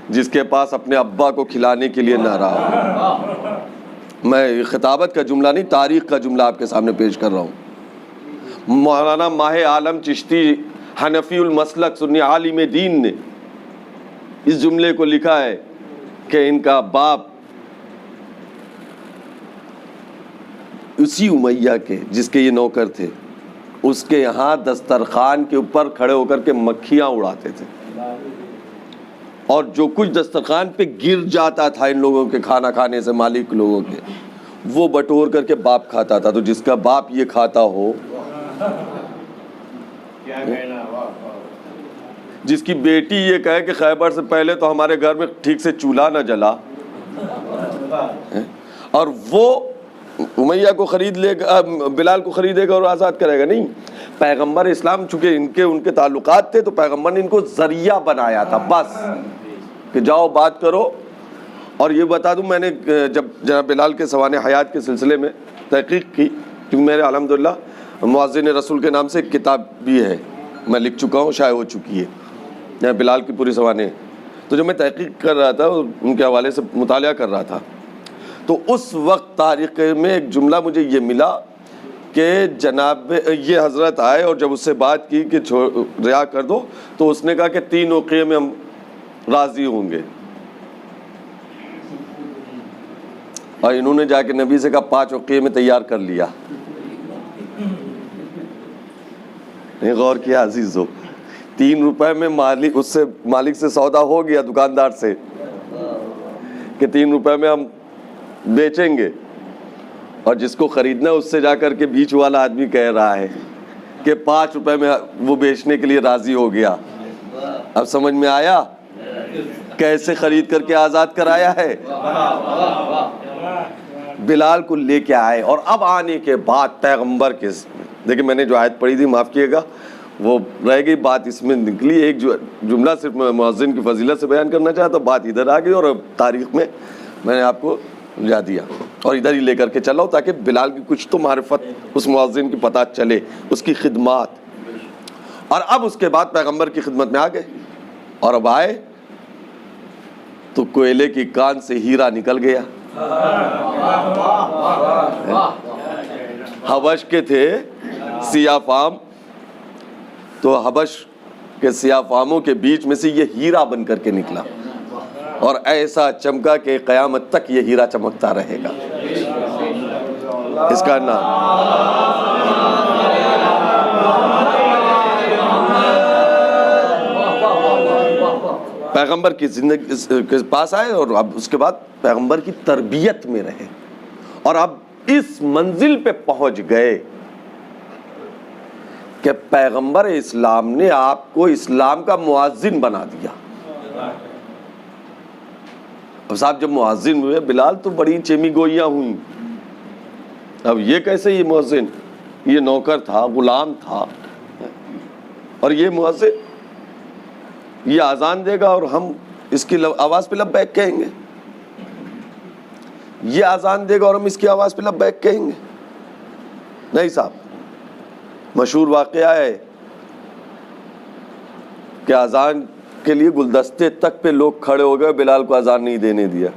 جس کے پاس اپنے ابا کو کھلانے کے لیے نہ رہا, میں خطابت کا جملہ نہیں، تاریخ کا جملہ آپ کے سامنے پیش کر رہا ہوں۔ مولانا ماہ عالم چشتی حنفی المسلک سنی عالم دین نے اس جملے کو لکھا ہے کہ ان کا باپ اسی امیہ کے جس کے یہ نوکر تھے، اس کے یہاں دسترخوان کے اوپر کھڑے ہو کر کے مکھیاں اڑاتے تھے، اور جو کچھ دسترخوان پہ گر جاتا تھا ان لوگوں کے کھانا کھانے سے، مالک لوگوں کے، وہ بٹور کر کے باپ کھاتا تھا۔ تو جس کا باپ یہ کھاتا ہو، جس کی بیٹی یہ کہے کہ خیبر سے پہلے تو ہمارے گھر میں ٹھیک سے چولہا نہ جلا، اور وہ امیہ کو خرید لے گا، بلال کو خریدے گا اور آزاد کرے گا؟ نہیں، پیغمبر اسلام چونکہ ان کے تعلقات تھے تو پیغمبر نے ان کو ذریعہ بنایا تھا بس، کہ جاؤ بات کرو۔ اور یہ بتا دوں، میں نے جب جناب بلال کے سوانح حیات کے سلسلے میں تحقیق کی، کیونکہ میرے الحمدللہ مؤذن رسول کے نام سے ایک کتاب بھی ہے، میں لکھ چکا ہوں، شائع ہو چکی ہے، بلال کی پوری سوانح۔ تو جب میں تحقیق کر رہا تھا، ان کے حوالے سے مطالعہ کر رہا تھا، تو اس وقت تاریخ میں ایک جملہ مجھے یہ ملا کہ جناب یہ حضرت آئے اور جب اس سے بات کی کہ رہا کر دو، تو اس نے کہا کہ 3 وقعے میں ہم راضی ہوں گے، اور انہوں نے جا کے نبی سے کہا 5 وقعے میں تیار کر لیا۔ غور کیا عزیزو، 3 روپے میں مالک سے سودا ہو گیا، دکاندار سے، کہ 3 روپے میں ہم بیچیں گے، اور جس کو خریدنا اس سے جا کر کے بیچ والا آدمی کہہ رہا ہے کہ 5 روپے میں وہ بیچنے کے لیے راضی ہو گیا۔ اب سمجھ میں آیا کیسے خرید کر کے آزاد کرایا ہے؟ بلال کو لے کے آئے، اور اب آنے کے بعد پیغمبر کے، دیکھیں میں نے جو آیت پڑھی تھی، معاف کیے گا، وہ رہ گئی بات اس میں نکلی، ایک جملہ صرف مؤذن کی فضیلت سے بیان کرنا چاہتا، بات ادھر آ گئی، اور اب تاریخ میں میں نے آپ کو جا دیا اور ادھر ہی لے کر کے چلا ہوں، تاکہ بلال کی کچھ تو معرفت اس مؤذن کی پتہ چلے، اس کی خدمات۔ اور اب اس کے بعد پیغمبر کی خدمت میں آ گئے، اور اب آئے تو کوئلے کی کان سے ہیرا نکل گیا۔ حبش کے تھے سیاہ فام، تو حبش کے سیاہ فاموں کے بیچ میں سے یہ ہیرا بن کر کے نکلا، اور ایسا چمکا کہ قیامت تک یہ ہیرا چمکتا رہے گا۔ اس کا نام پیغمبر کی زندگی کے پاس آئے، اور اب اس کے بعد پیغمبر کی تربیت میں رہے، اور اب اس منزل پہ پہنچ گئے کہ پیغمبر اسلام نے آپ کو اسلام کا مؤذن بنا دیا۔ اب صاحب جب مؤذن ہوئے، بلال تو بڑی چیمی گوئیاں ہوئیں، اب یہ کیسے یہ مؤذن، یہ نوکر تھا، غلام تھا، اور یہ مؤذن یہ اذان دے گا اور ہم اس کی آواز پہ لبیک کہیں گے، یہ اذان دے گا اور ہم اس کی آواز پہ لبیک کہیں گے؟ نہیں صاحب، مشہور واقعہ ہے کہ اذان کے لیے گلدستے تک پہ لوگ کھڑے ہو گئے، بلال کو اذان نہیں دینے دیا،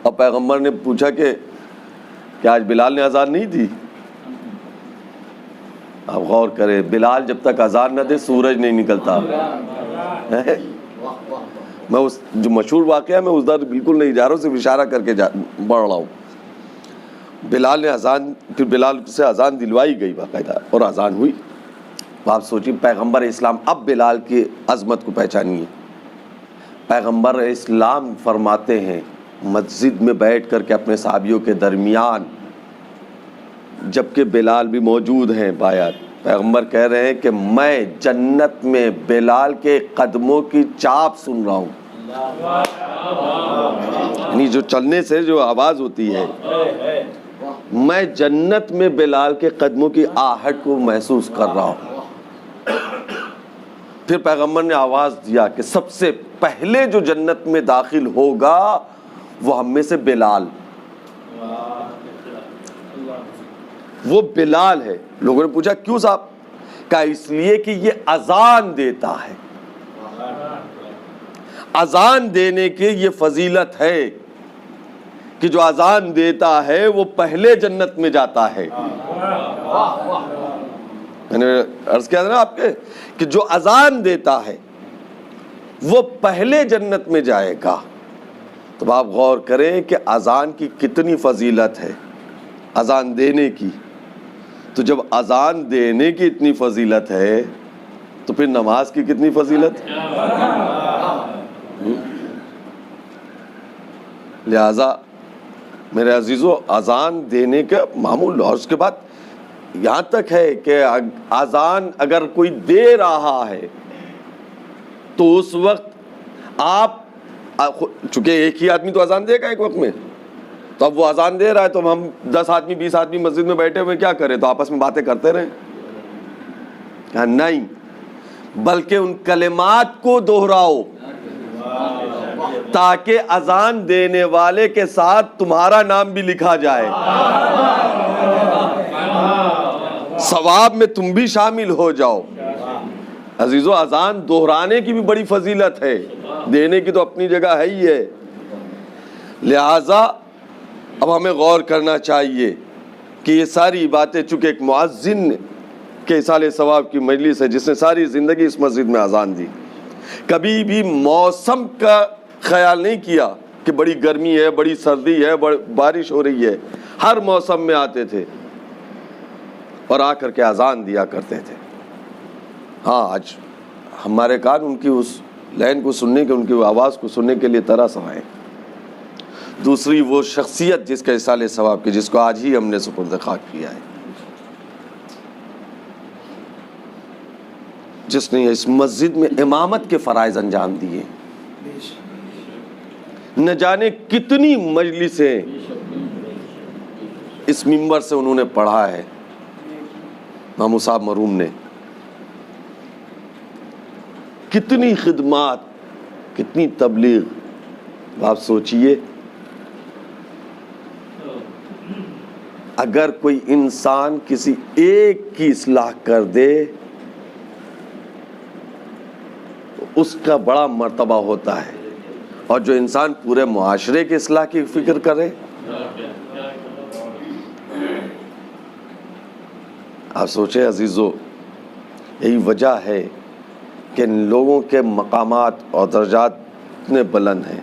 اور پیغمبر نے پوچھا کہ آج بلال نے اذان نہیں دی؟ آپ غور کریں، بلال جب تک اذان نہ دے سورج نہیں نکلتا۔ میں اس جو مشہور واقعہ ہے میں اس در بالکل نہیں جا رہا ہوں، صرف اشارہ کر کے بڑھ رہا ہوں۔ بلال نے اذان، پھر بلال سے اذان دلوائی گئی باقاعدہ، اور اذان ہوئی۔ آپ سوچیں پیغمبر اسلام، اب بلال کی عظمت کو پہچانیے۔ پیغمبر اسلام فرماتے ہیں مسجد میں بیٹھ کر کے اپنے صحابیوں کے درمیان، جبکہ بلال بھی موجود ہیں بایات، پیغمبر کہہ رہے ہیں کہ میں جنت میں بلال کے قدموں کی چاپ سن رہا ہوں، یعنی جو چلنے سے جو آواز ہوتی ہے، میں جنت میں بلال کے قدموں کی آہٹ کو محسوس کر رہا ہوں۔ پھر پیغمبر نے آواز دیا کہ سب سے پہلے جو جنت میں داخل ہوگا وہ ہم میں سے بلال، وہ بلال ہے۔ لوگوں نے پوچھا کیوں صاحب؟ کہا اس لیے کہ یہ اذان دیتا ہے، اذان دینے کی یہ فضیلت ہے کہ جو اذان دیتا ہے وہ پہلے جنت میں جاتا ہے. میں نے عرض کیا تھا نا آپ کے کہ جو اذان دیتا ہے وہ پہلے جنت میں جائے گا. تو آپ غور کریں کہ اذان کی کتنی فضیلت ہے, اذان دینے کی. تو جب اذان دینے کی اتنی فضیلت ہے تو پھر نماز کی کتنی فضیلت. لہذا میرے عزیزو اذان دینے کا معمول. اور اس کے بعد یہاں تک ہے کہ اذان اگر کوئی دے رہا ہے تو اس وقت آپ, چونکہ ایک ہی آدمی تو اذان دے گا ایک وقت میں, تو اب وہ اذان دے رہا ہے تو ہم 10 آدمی 20 آدمی مسجد میں بیٹھے ہوئے کیا کریں, تو آپس میں باتیں کرتے رہیں. نہیں, بلکہ ان کلمات کو دہراؤ تاکہ اذان دینے والے کے ساتھ تمہارا نام بھی لکھا جائے, ثواب میں تم بھی شامل ہو جاؤ. عزیزو اذان دہرانے کی بھی بڑی فضیلت ہے, دینے کی تو اپنی جگہ ہے ہی ہے. لہذا اب ہمیں غور کرنا چاہیے کہ یہ ساری باتیں, چونکہ ایک مؤذن کے اصالہ ثواب کی مجلس ہے جس نے ساری زندگی اس مسجد میں اذان دی, کبھی بھی موسم کا خیال نہیں کیا کہ بڑی گرمی ہے, بڑی سردی ہے, بارش ہو رہی ہے. ہر موسم میں آتے تھے اور آ کر کے اذان دیا کرتے تھے. ہاں آج ہمارے کان ان کی اس لائن کو سننے کے, ان کی آواز کو سننے کے لیے ترس آئے. دوسری وہ شخصیت جس کا اصالہ ثواب کی, جس کو آج ہی ہم نے سپرد خاک کیا ہے, جس نے اس مسجد میں امامت کے فرائض انجام دیے. نہ جانے کتنی مجلسیں اس منبر سے انہوں نے پڑھا ہے مامو صاحب مرحوم نے. کتنی خدمات, کتنی تبلیغ. آپ سوچئے اگر کوئی انسان کسی ایک کی اصلاح کر دے اس کا بڑا مرتبہ ہوتا ہے, اور جو انسان پورے معاشرے کی اصلاح کی فکر کرے. آپ سوچیں عزیزو, یہی وجہ ہے کہ لوگوں کے مقامات اور درجات اتنے بلند ہیں.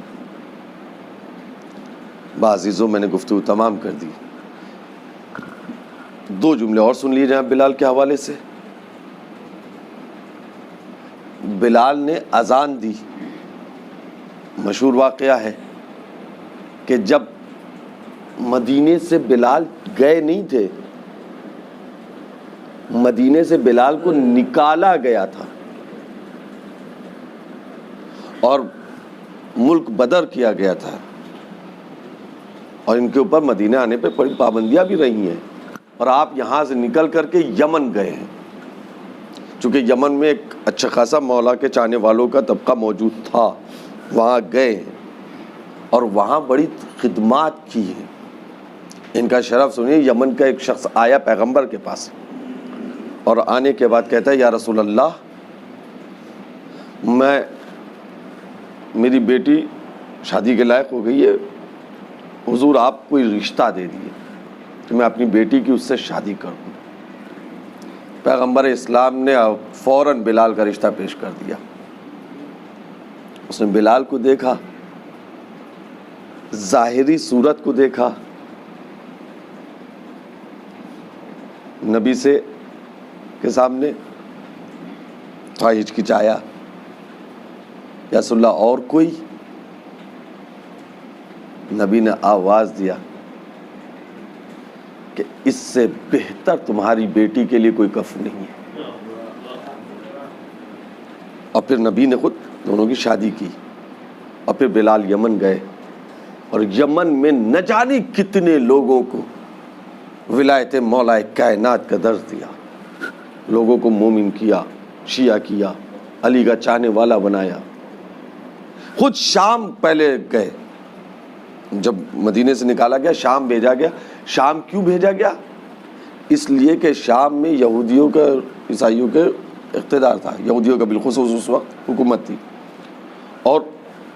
عزیزو میں نے گفتگو تمام کر دی. 2 جملے اور سن لیے جناب بلال کے حوالے سے. بلال نے اذان دی. مشہور واقعہ ہے کہ جب مدینے سے بلال گئے نہیں تھے, مدینے سے بلال کو نکالا گیا تھا اور ملک بدر کیا گیا تھا, اور ان کے اوپر مدینہ آنے پہ بڑی پابندیاں بھی رہی ہیں, اور آپ یہاں سے نکل کر کے یمن گئے ہیں. چونکہ یمن میں ایک اچھا خاصا مولا کے چاہنے والوں کا طبقہ موجود تھا, وہاں گئے ہیں اور وہاں بڑی خدمات کی ہیں. ان کا شرف سنیے. یمن کا ایک شخص آیا پیغمبر کے پاس, اور آنے کے بعد کہتا ہے یا رسول اللہ, میری بیٹی شادی کے لائق ہو گئی ہے, حضور آپ کوئی رشتہ دے دیے کہ میں اپنی بیٹی کی اس سے شادی کروں. پیغمبر اسلام نے فوراً بلال کا رشتہ پیش کر دیا. اس نے بلال کو دیکھا, ظاہری صورت کو دیکھا, نبی سے کے سامنے تھوڑا ہچکچایا, یا رسول اللہ اور کوئی. نبی نے آواز دیا کہ اس سے بہتر تمہاری بیٹی کے لیے کوئی کفن نہیں ہے. اور پھر نبی نے خود دونوں کی شادی کی, اور پھر بلال یمن گئے, اور یمن میں نہ جانے کتنے لوگوں کو ولایت مولا کائنات کا درس دیا, لوگوں کو مومن کیا, شیعہ کیا, علی کا چاہنے والا بنایا. خود شام پہلے گئے, جب مدینے سے نکالا گیا شام بھیجا گیا. شام کیوں بھیجا گیا؟ اس لیے کہ شام میں یہودیوں کا, عیسائیوں کے اقتدار تھا, یہودیوں کا بالخصوص اس وقت حکومت تھی, اور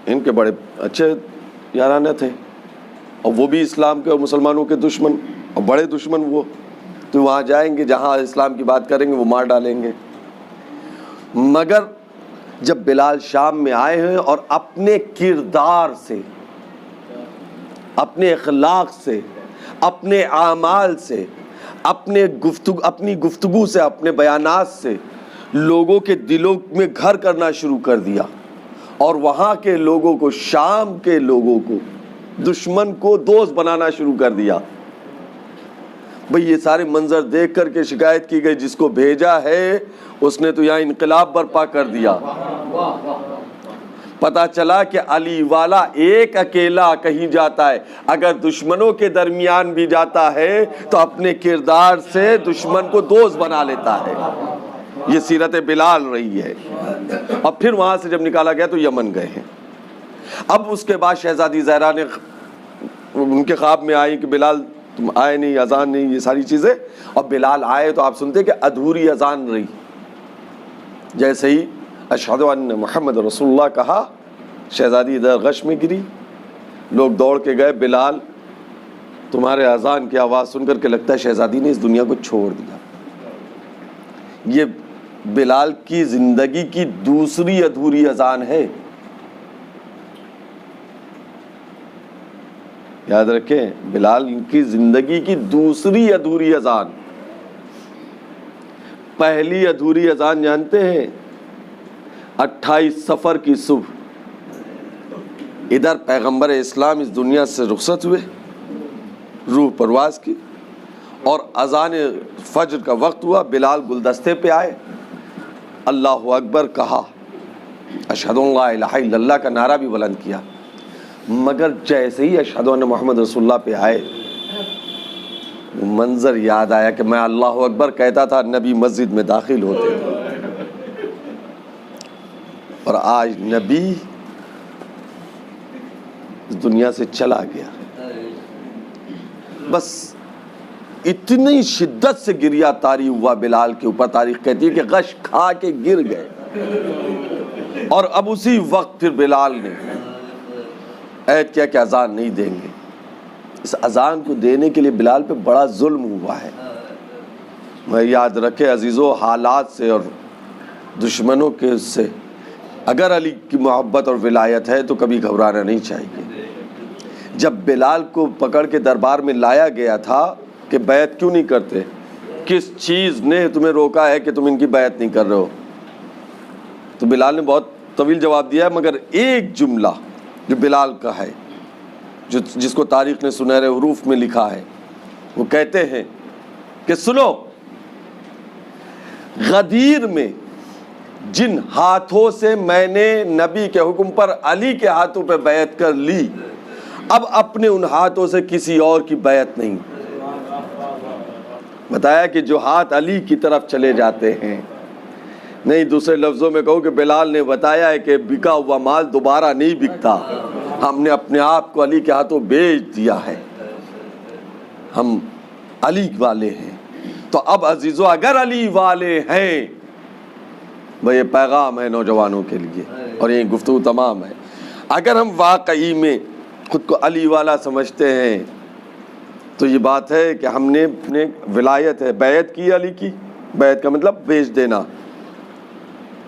ان کے بڑے اچھے یارانہ تھے. اور وہ بھی اسلام کے اور مسلمانوں کے دشمن اور بڑے دشمن وہ، تو وہاں جائیں گے جہاں اسلام کی بات کریں گے وہ مار ڈالیں گے۔ مگر جب بلال شام میں آئے ہیں اور اپنے کردار سے، اپنے اخلاق سے، اپنے اعمال سے، اپنی گفتگو سے، اپنے بیانات سے لوگوں کے دلوں میں گھر کرنا شروع کر دیا، اور وہاں کے لوگوں کو، شام کے لوگوں کو، دشمن کو دوست بنانا شروع کر دیا۔ بھئی یہ سارے منظر دیکھ کر کے شکایت کی گئی جس کو بھیجا ہے اس نے تو یہاں انقلاب برپا کر دیا۔ پتا چلا کہ علی والا ایک اکیلا کہیں جاتا ہے، اگر دشمنوں کے درمیان بھی جاتا ہے تو اپنے کردار سے دشمن کو دوست بنا لیتا ہے۔ یہ سیرت بلال رہی ہے۔ اور پھر وہاں سے جب نکالا گیا تو یمن گئے ہیں۔ اب اس کے بعد شہزادی زہرا نے ان کے خواب میں آئی کہ بلال تم آئے نہیں، اذان نہیں، یہ ساری چیزیں، اور بلال آئے تو آپ سنتے کہ ادھوری اذان رہی۔ جیسے ہی اشہد ان محمد رسول اللہ کہا، شہزادی ادھر غش میں گری، لوگ دوڑ کے گئے، بلال تمہارے اذان کی آواز سن کر کے لگتا ہے شہزادی نے اس دنیا کو چھوڑ دیا۔ یہ بلال کی زندگی کی دوسری ادھوری اذان ہے، یاد رکھیں، بلال کی زندگی کی دوسری ادھوری اذان۔ پہلی ادھوری اذان جانتے ہیں؟ 28 صفر کی صبح ادھر پیغمبر اسلام اس دنیا سے رخصت ہوئے، روح پرواز کی، اور اذان فجر کا وقت ہوا، بلال گلدستے پہ آئے، اللہ اکبر کہا، اشہد ان لا الہ الا اللہ کا نعرہ بھی بلند کیا، مگر جیسے ہی اشہد ان محمد رسول اللہ پہ آئے وہ منظر یاد آیا کہ میں اللہ اکبر کہتا تھا، نبی مسجد میں داخل ہوتے تھے، اور آج نبی اس دنیا سے چلا گیا۔ بس اتنی شدت سے گریا طاری ہوا بلال کے اوپر، تاریخ کہتی ہے کہ غش کھا کے گر گئے، اور اب اسی وقت پھر بلال نے عہد کیا کہ اذان نہیں دیں گے۔ اس اذان کو دینے کے لیے بلال پہ بڑا ظلم ہوا ہے۔ میں یاد رکھے عزیزو، حالات سے اور دشمنوں کے سے اگر علی کی محبت اور ولایت ہے تو کبھی گھبرانا نہیں چاہیے۔ جب بلال کو پکڑ کے دربار میں لایا گیا تھا کہ بیعت کیوں نہیں کرتے، کس چیز نے تمہیں روکا ہے کہ تم ان کی بیعت نہیں کر رہے ہو، تو بلال نے بہت طویل جواب دیا ہے، مگر ایک جملہ جو بلال کا ہے، جس کو تاریخ نے سنہرے حروف میں لکھا ہے، وہ کہتے ہیں کہ سنو، غدیر میں جن ہاتھوں سے میں نے نبی کے حکم پر علی کے ہاتھوں پہ بیعت کر لی، اب اپنے ان ہاتھوں سے کسی اور کی بیعت نہیں۔ بتایا کہ جو ہاتھ علی کی طرف چلے جاتے ہیں، نہیں دوسرے لفظوں میں کہوں کہ بلال نے بتایا ہے کہ بکا ہوا مال دوبارہ نہیں بکتا، ہم نے اپنے آپ کو علی کے ہاتھوں بیچ دیا ہے، ہم علی والے ہیں۔ تو اب عزیزو اگر علی والے ہیں، بھئی یہ پیغام ہے نوجوانوں کے لیے اور یہ گفتگو تمام ہے، اگر ہم واقعی میں خود کو علی والا سمجھتے ہیں تو یہ بات ہے کہ ہم نے اپنے ولایت ہے، بیعت کی علی کی، بیعت کا مطلب بیچ دینا،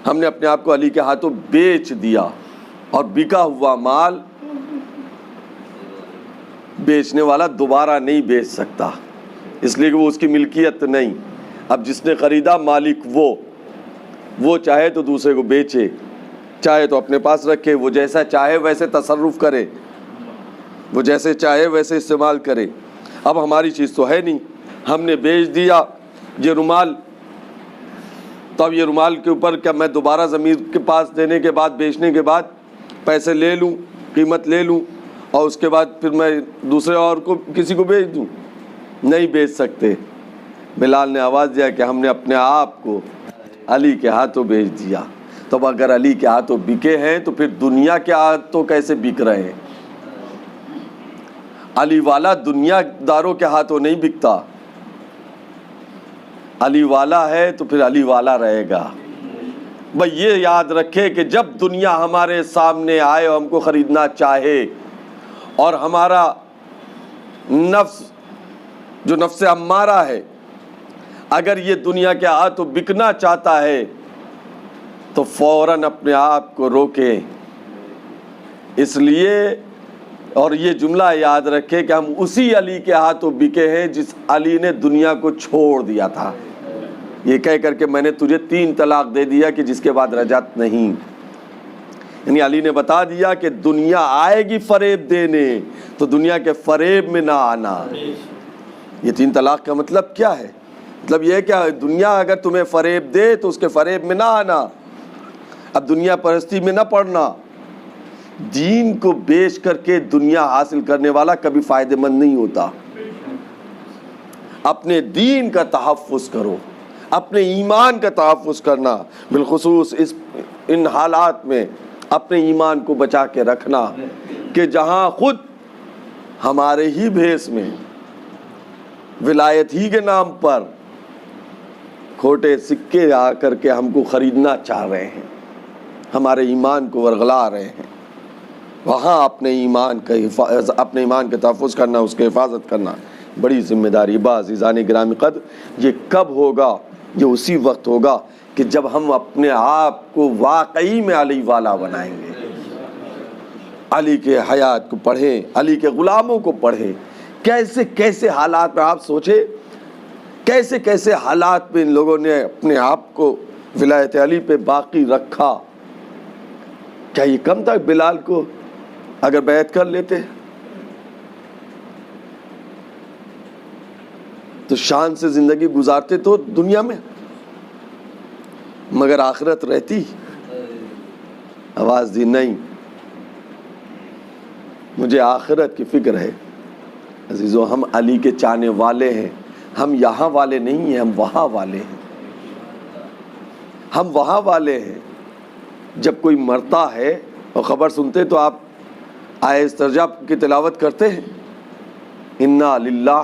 ہم نے اپنے آپ کو علی کے ہاتھوں بیچ دیا، اور بکا ہوا مال بیچنے والا دوبارہ نہیں بیچ سکتا، اس لیے کہ وہ اس کی ملکیت نہیں۔ اب جس نے خریدا مالک وہ چاہے تو دوسرے کو بیچے، چاہے تو اپنے پاس رکھے، وہ جیسا چاہے ویسے تصرف کرے، وہ جیسے چاہے ویسے استعمال کرے۔ اب ہماری چیز تو ہے نہیں، ہم نے بیچ دیا یہ رومال، تو اب یہ رومال کے اوپر کیا میں دوبارہ ضمیر کے پاس دینے کے بعد، بیچنے کے بعد پیسے لے لوں، قیمت لے لوں، اور اس کے بعد پھر میں دوسرے اور کو کسی کو بیچ دوں؟ نہیں بیچ سکتے۔ بلال نے آواز دیا کہ ہم نے اپنے آپ کو علی کے ہاتھوں بیچ دیا۔ تو اب اگر علی کے ہاتھوں بکے ہیں تو پھر دنیا کے ہاتھوں کیسے بک رہے ہیں؟ علی والا دنیا داروں کے ہاتھوں نہیں بکتا، علی والا ہے تو پھر علی والا رہے گا۔ بھئی یہ یاد رکھے کہ جب دنیا ہمارے سامنے آئے اور ہم کو خریدنا چاہے اور ہمارا نفس جو نفس امارہ ہے، اگر یہ دنیا کے ہاتھوں بکنا چاہتا ہے تو فوراً اپنے آپ کو روکے. اس لیے اور یہ جملہ یاد رکھے کہ ہم اسی علی کے ہاتھوں بکے ہیں جس علی نے دنیا کو چھوڑ دیا تھا، یہ کہہ کر کہ میں نے تجھے 3 طلاق دے دیا کہ جس کے بعد رجعت نہیں. یعنی علی نے بتا دیا کہ دنیا آئے گی فریب دینے، تو دنیا کے فریب میں نہ آنا. یہ 3 طلاق کا مطلب کیا ہے؟ مطلب یہ ہے کہ دنیا اگر تمہیں فریب دے تو اس کے فریب میں نہ آنا، اب دنیا پرستی میں نہ پڑنا. دین کو بیچ کر کے دنیا حاصل کرنے والا کبھی فائدہ مند نہیں ہوتا. اپنے دین کا تحفظ کرو، اپنے ایمان کا تحفظ کرنا، بالخصوص ان حالات میں اپنے ایمان کو بچا کے رکھنا کہ جہاں خود ہمارے ہی بھیس میں ولایت ہی کے نام پر کھوٹے سکے آ کر کے ہم کو خریدنا چاہ رہے ہیں، ہمارے ایمان کو ورغلا رہے ہیں، وہاں اپنے ایمان کا تحفظ کرنا، اس کی حفاظت کرنا بڑی ذمہ داری. عزیزان گرامی قدر، یہ کب ہوگا؟ یہ اسی وقت ہوگا کہ جب ہم اپنے آپ کو واقعی میں علی والا بنائیں گے. علی کے حیات کو پڑھیں، علی کے غلاموں کو پڑھیں. کیسے کیسے حالات میں آپ سوچیں، کیسے کیسے حالات میں ان لوگوں نے اپنے آپ کو ولایت علی پہ باقی رکھا. کیا یہ کم تھا بلال کو اگر بیعت کر لیتے تو شان سے زندگی گزارتے تو دنیا میں، مگر آخرت رہتی. آواز دی نہیں، مجھے آخرت کی فکر ہے. عزیزو، ہم علی کے چاہنے والے ہیں، ہم یہاں والے نہیں ہیں، ہم وہاں والے ہیں. ہم وہاں والے ہیں. جب کوئی مرتا ہے اور خبر سنتے تو آپ آیہ استرجاع کی تلاوت کرتے ہیں، انا للہ،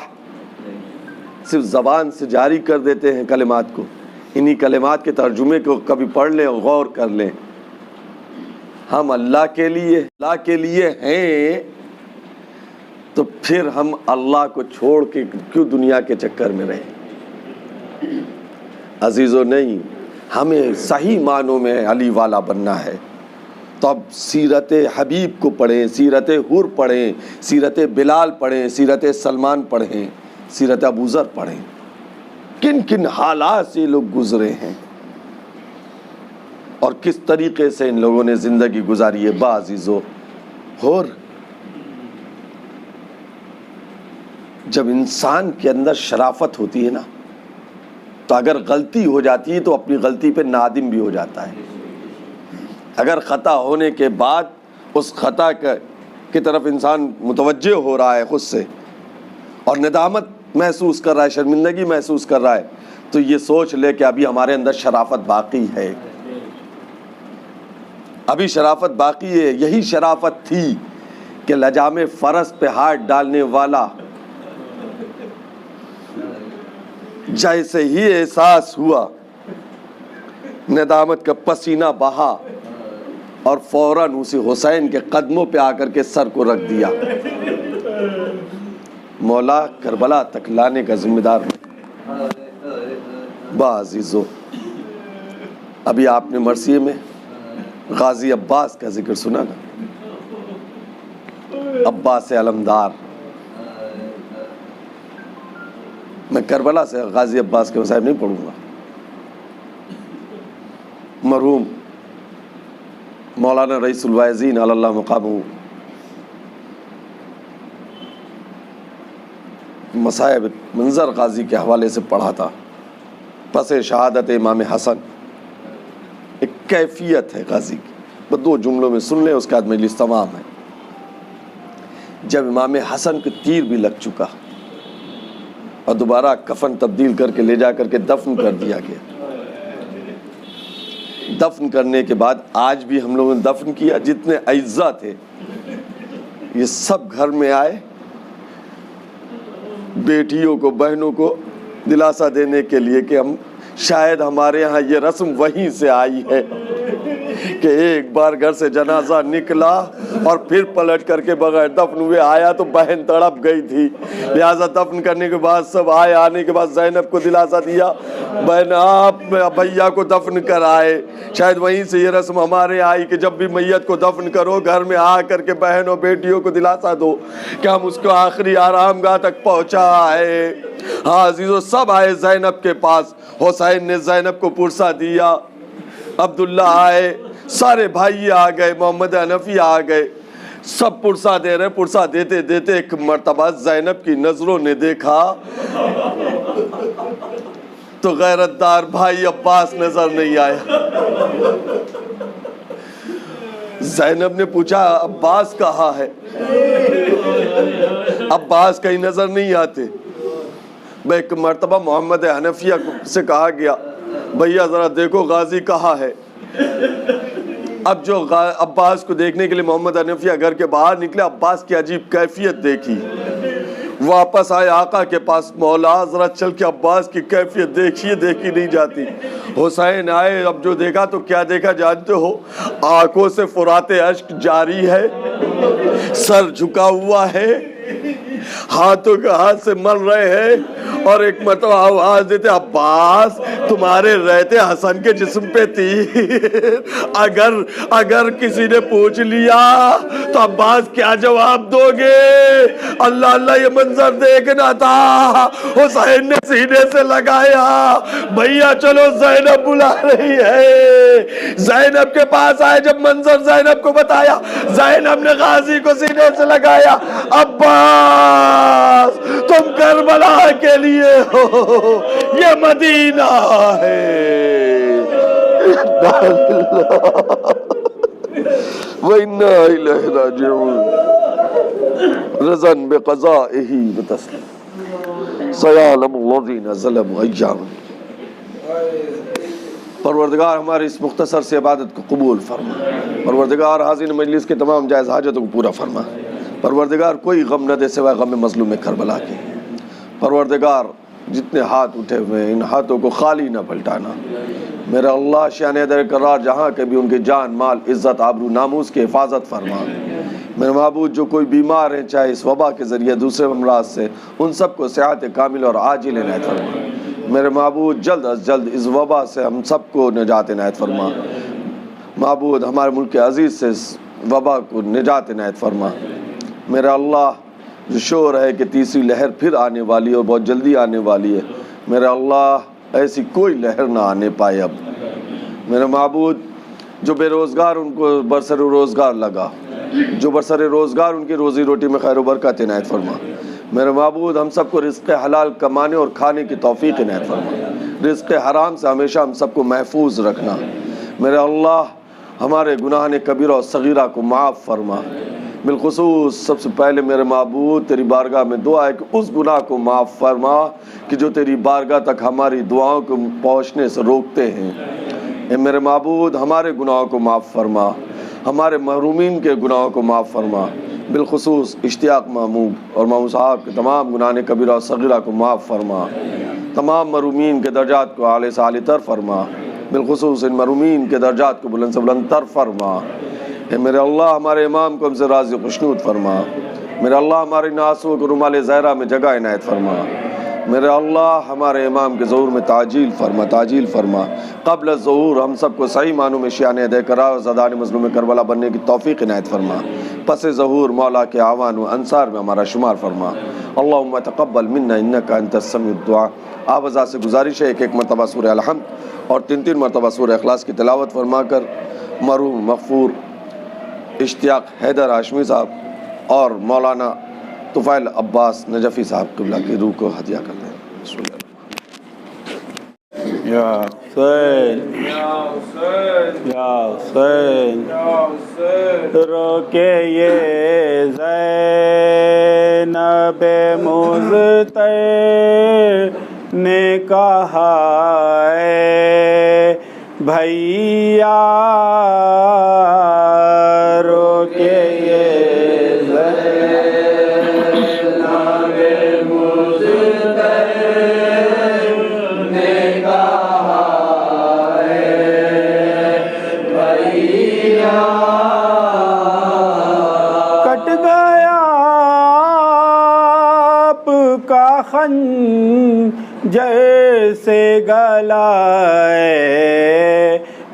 صرف زبان سے جاری کر دیتے ہیں کلمات کو. انہی کلمات کے ترجمے کو کبھی پڑھ لیں اور غور کر لیں. ہم اللہ کے لیے ہیں، تو پھر ہم اللہ کو چھوڑ کے کیوں دنیا کے چکر میں رہیں؟ عزیزو، نہیں، ہمیں صحیح معنوں میں علی والا بننا ہے. تو اب سیرت حبیب کو پڑھیں، سیرت حر پڑھیں، سیرت بلال پڑھیں، سیرت سلمان پڑھیں، سیرت ابوذر پڑھیں. کن کن حالات سے لوگ گزرے ہیں اور کس طریقے سے ان لوگوں نے زندگی گزاری ہے. عزیزو، اور جب انسان کے اندر شرافت ہوتی ہے نا، تو اگر غلطی ہو جاتی ہے تو اپنی غلطی پہ نادم بھی ہو جاتا ہے. اگر خطا ہونے کے بعد اس خطا کی طرف انسان متوجہ ہو رہا ہے خود سے اور ندامت محسوس کر رہا ہے، شرمندگی محسوس کر رہا ہے، تو یہ سوچ لے کہ ابھی ہمارے اندر شرافت باقی ہے، ابھی شرافت باقی ہے. یہی شرافت تھی کہ لجام فرس پہ ہاتھ ڈالنے والا جیسے ہی احساس ہوا، ندامت کا پسینہ بہا اور فوراً اسی حسین کے قدموں پہ آ کر کے سر کو رکھ دیا. مولا کربلا تک لانے کا ذمہ دار ہے. عزیزو، ابھی آپ نے مرثیے میں غازی عباس کا ذکر سنا نا، عباس علمدار. میں کربلا سے غازی عباس کے مصائب نہیں پڑھوں گا. مرحوم مولانا رئیس الواعظین علی اللہ مقامہ مصائب منظر غازی کے حوالے سے پڑھا تھا. پس شہادت امام حسن ایک کیفیت ہے غازی کی، بس 2 جملوں میں سن لیں، اس کے بعد مجلس تمام ہے. جب امام حسن کو تیر بھی لگ چکا اور دوبارہ کفن تبدیل کر کے لے جا کر کے دفن کر دیا گیا. دفن کرنے کے بعد آج بھی ہم لوگوں نے دفن کیا، جتنے اعزاء تھے یہ سب گھر میں آئے، بیٹیوں کو، بہنوں کو دلاسا دینے کے لیے کہ ہم شاید ہمارے ہاں یہ رسم وہیں سے آئی ہے کہ ایک بار گھر سے جنازہ نکلا اور پھر پلٹ کر کے بغیر دفن ہوئے آیا تو بہن تڑپ گئی تھی، لہٰذا دفن کرنے کے بعد سب آئے، آنے کے بعد زینب کو دلاسا دیا بہن آپ بھیا کو دفن کر آئے۔ شاید وہیں سے یہ رسم ہمارے آئی کہ جب بھی میت کو دفن کرو گھر میں آ کر کے بہن اور بیٹیوں کو دلاسا دو کہ ہم اس کو آخری آرام گاہ تک پہنچائے۔ ہاں عزیزو، سب آئے زینب کے پاس، حسین نے زینب کو پرسا دیا، عبداللہ آئے، سارے بھائی آ گئے، محمد حنفی آ گئے، سب پرسا دے رہے۔ پرسا دیتے دیتے ایک مرتبہ زینب کی نظروں نے دیکھا تو غیرت دار بھائی عباس نظر نہیں آیا۔ زینب نے پوچھا عباس کہاں ہے؟ عباس کہیں نظر نہیں آتے۔ ایک مرتبہ محمد حنفیہ سے کہا گیا بھیا ذرا دیکھو غازی کہاں ہے۔ اب جو عباس کو دیکھنے کے لیے محمد حنفیہ گھر کے باہر نکلے، عباس کی عجیب کیفیت دیکھی، واپس آئے آقا کے پاس، مولا ذرا چل کے عباس کی کیفیت دیکھیے، دیکھی نہیں جاتی۔ حسین آئے، اب جو دیکھا تو کیا دیکھا جانتے ہو؟ آنکھوں سے فرات اشک جاری ہے، سر جھکا ہوا ہے، ہاتھوں کے ہاتھ سے مل رہے ہیں، اور ایک مرتبہ آواز دیتے عباس تمہارے رہتے حسن کے جسم پہ تیر، اگر کسی نے پوچھ لیا تو عباس کیا جواب دو گے؟ اللہ اللہ یہ منظر دیکھنا تھا۔ حسین نے سینے سے لگایا، بھیا چلو زینب بلا رہی ہے۔ زینب کے پاس آئے، جب منظر زینب کو بتایا، زینب نے غازی کو سینے سے لگایا، عباس تم کربلا کے لیے ہو، یہ مدینہ ہے۔ وَإِنَّا إِلَيْهِ رَاجِعُونَ۔ رضاً بِقَضَائِهِ وَتَسْلِيمًا سَيَعْلَمُ الَّذِينَ ظَلَمُوا أَيَّامًا۔ پروردگار ہماری اس مختصر سے عبادت کو قبول فرما۔ پروردگار حاضرین مجلس کے تمام جائز حاجتوں کو پورا فرما۔ پروردگار کوئی غم نہ دے سوائے غم مظلوم کربلا کے۔ پروردگار جتنے ہاتھ اٹھے ہوئے ہیں ان ہاتھوں کو خالی نہ پلٹانا۔ میرا اللہ شان حیدر کرار جہاں کے بھی ان کے جان مال عزت آبرو ناموس کی حفاظت فرما۔ میرے معبود جو کوئی بیمار ہیں چاہے اس وبا کے ذریعے دوسرے امراض سے، ان سب کو صحت کامل اور عاجل عنایت فرما۔ میرے معبود جلد از جلد اس وبا سے ہم سب کو نجات عنایت فرما۔ معبود ہمارے ملک عزیز سے اس وبا کو نجات عنایت فرما۔ میرا اللہ جو شور ہے کہ تیسری لہر پھر آنے والی ہے اور بہت جلدی آنے والی ہے، میرا اللہ ایسی کوئی لہر نہ آنے پائے اب۔ میرے معبود جو بے روزگار ان کو برسر روزگار لگا، جو برسر روزگار ان کی روزی روٹی میں خیر و برکت عنایت فرما۔ میرے معبود ہم سب کو رزق حلال کمانے اور کھانے کی توفیق عنایت فرما۔ رزق حرام سے ہمیشہ ہم سب کو محفوظ رکھنا۔ میرے اللہ ہمارے گناہ کبیرہ اور صغیرہ کو معاف فرما۔ بالخصوص سب سے پہلے میرے معبود تیری بارگاہ میں دعا ہے کہ اس گناہ کو معاف فرما کہ جو تیری بارگاہ تک ہماری دعاؤں کو پہنچنے سے روکتے ہیں۔ اے میرے معبود ہمارے گناہوں کو معاف فرما، ہمارے محرومین کے گناہوں کو معاف فرما۔ بالخصوص اشتیاق محمود اور محمود صاحب کے تمام گناہ کبیرہ اور صغیرہ کو معاف فرما۔ تمام محرومین کے درجات کو اعلی سے اعلی تر فرما۔ بالخصوص ان محرومین کے درجات کو بلند سے بلند تر فرما۔ اے میرے اللہ ہمارے امام کو ہم سے راضی خوشنود فرما۔ میرے اللہ ہمارے ناسوں کو رومال زہرہ میں جگہ عنایت فرما۔ میرے اللہ ہمارے امام کے ظہور میں تعجیل فرما۔ قبل الظہور ہم سب کو صحیح معنوں میں شیعان ہدایت کرا اور زدان مظلوم کربلا بننے کی توفیق عنایت فرما۔ پس ظہور مولا کے اعوان و انصار میں ہمارا شمار فرما۔ اللہم تقبل منا انکا انت السمیع الدعاء۔ آوازہ سے گزارش ہے ایک مرتبہ سورہ الحمد اور 3 مرتبہ سورہ اخلاص کی تلاوت فرما کر مرحوم مغفور اشتیاق حیدر ہاشمی صاحب اور مولانا طفیل عباس نجفی صاحب قبلہ کی روح کو ہدیہ کرتے ہیں۔ بسم اللہ۔ یا حسین یا حسین روکے یہ زینب مضطر نے کہا اے بھیا روکے یہ زینب مضطر نے کہا سے گلائے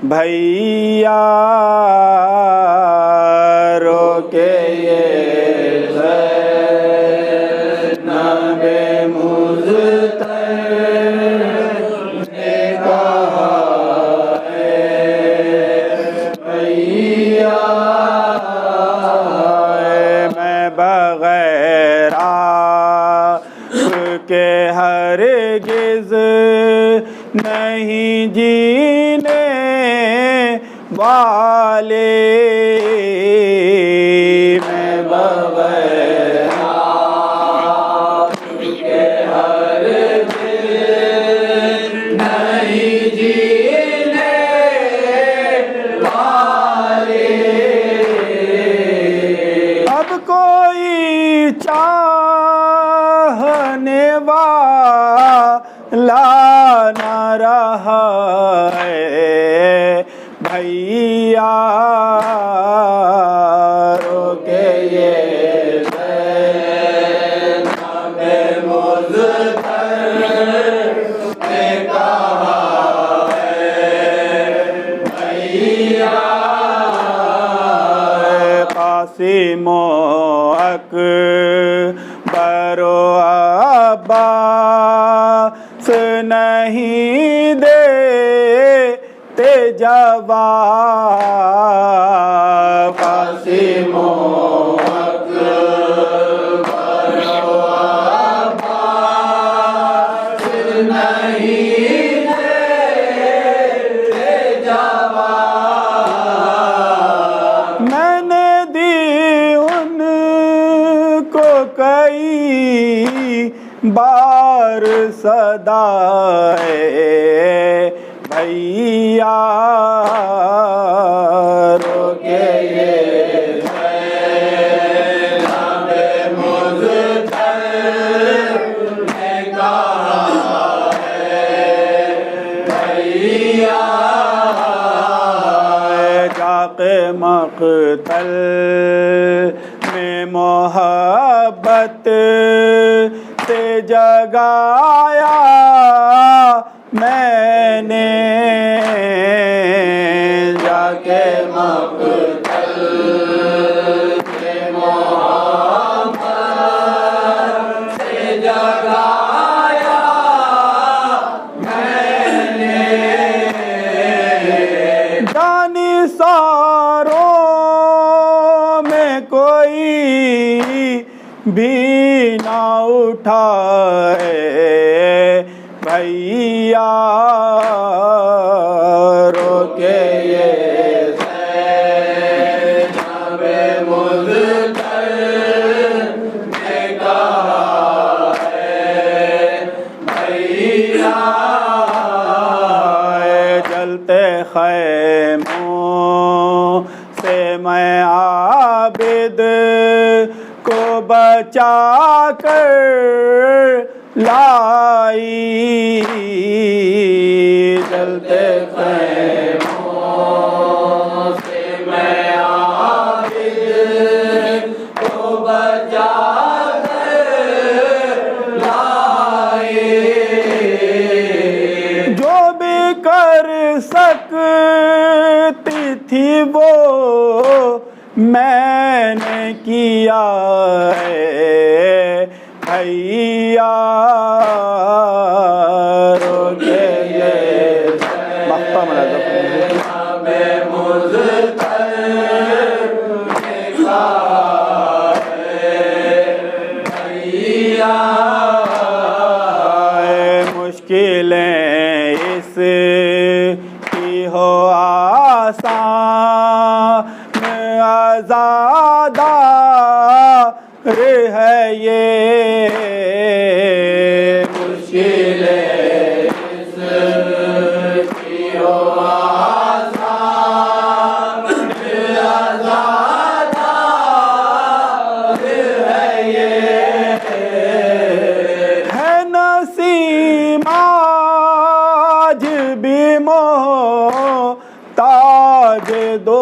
بھیا رو کے یہ زینب مضطر نے کہا بھیا میں بغیر آپ کے ہرگز نہیں جینے والے میں بغیر آپ کے ہرگز نہیں جینے والے اب کوئی چاہنے والا نہ رہا ہے بھیا رو کے یہ زینب مضطر نے کہا بھیا قاسم و اکبر و عباس نہیں دیتے جواب قاسم و اکبر و عباس نہیں دیتے جواب میں نے دی ان کو کئی بار صدائے بھیا رو کے یہ زینب مضطر نے کہا بھیا جا کے مقتل میں محبت سے جگایا میں نے جا کے مقتل میں محبت سے جگایا میں نے جانثاروں میں کوئی بھی نہ اٹھائے بھیا رو کے یہ زینب مضطر نے کہا بھیا جلتے خیموں سے میں عابد کو بچا کر لائی جلتے خیموں سے میں عابد کو بچا کر لائی جو بھی کر سکتی تھی وہ میں نے کیا ہے بھیا رو کے یہ زینب مضطر نے کہا بھیا مشکلیں اس کی ہو آسان آزادہ ہے یہ مشکلیں اس کی ہو آسان آزادہ ہے یہ ہے نسیم آج بھی محتاج دو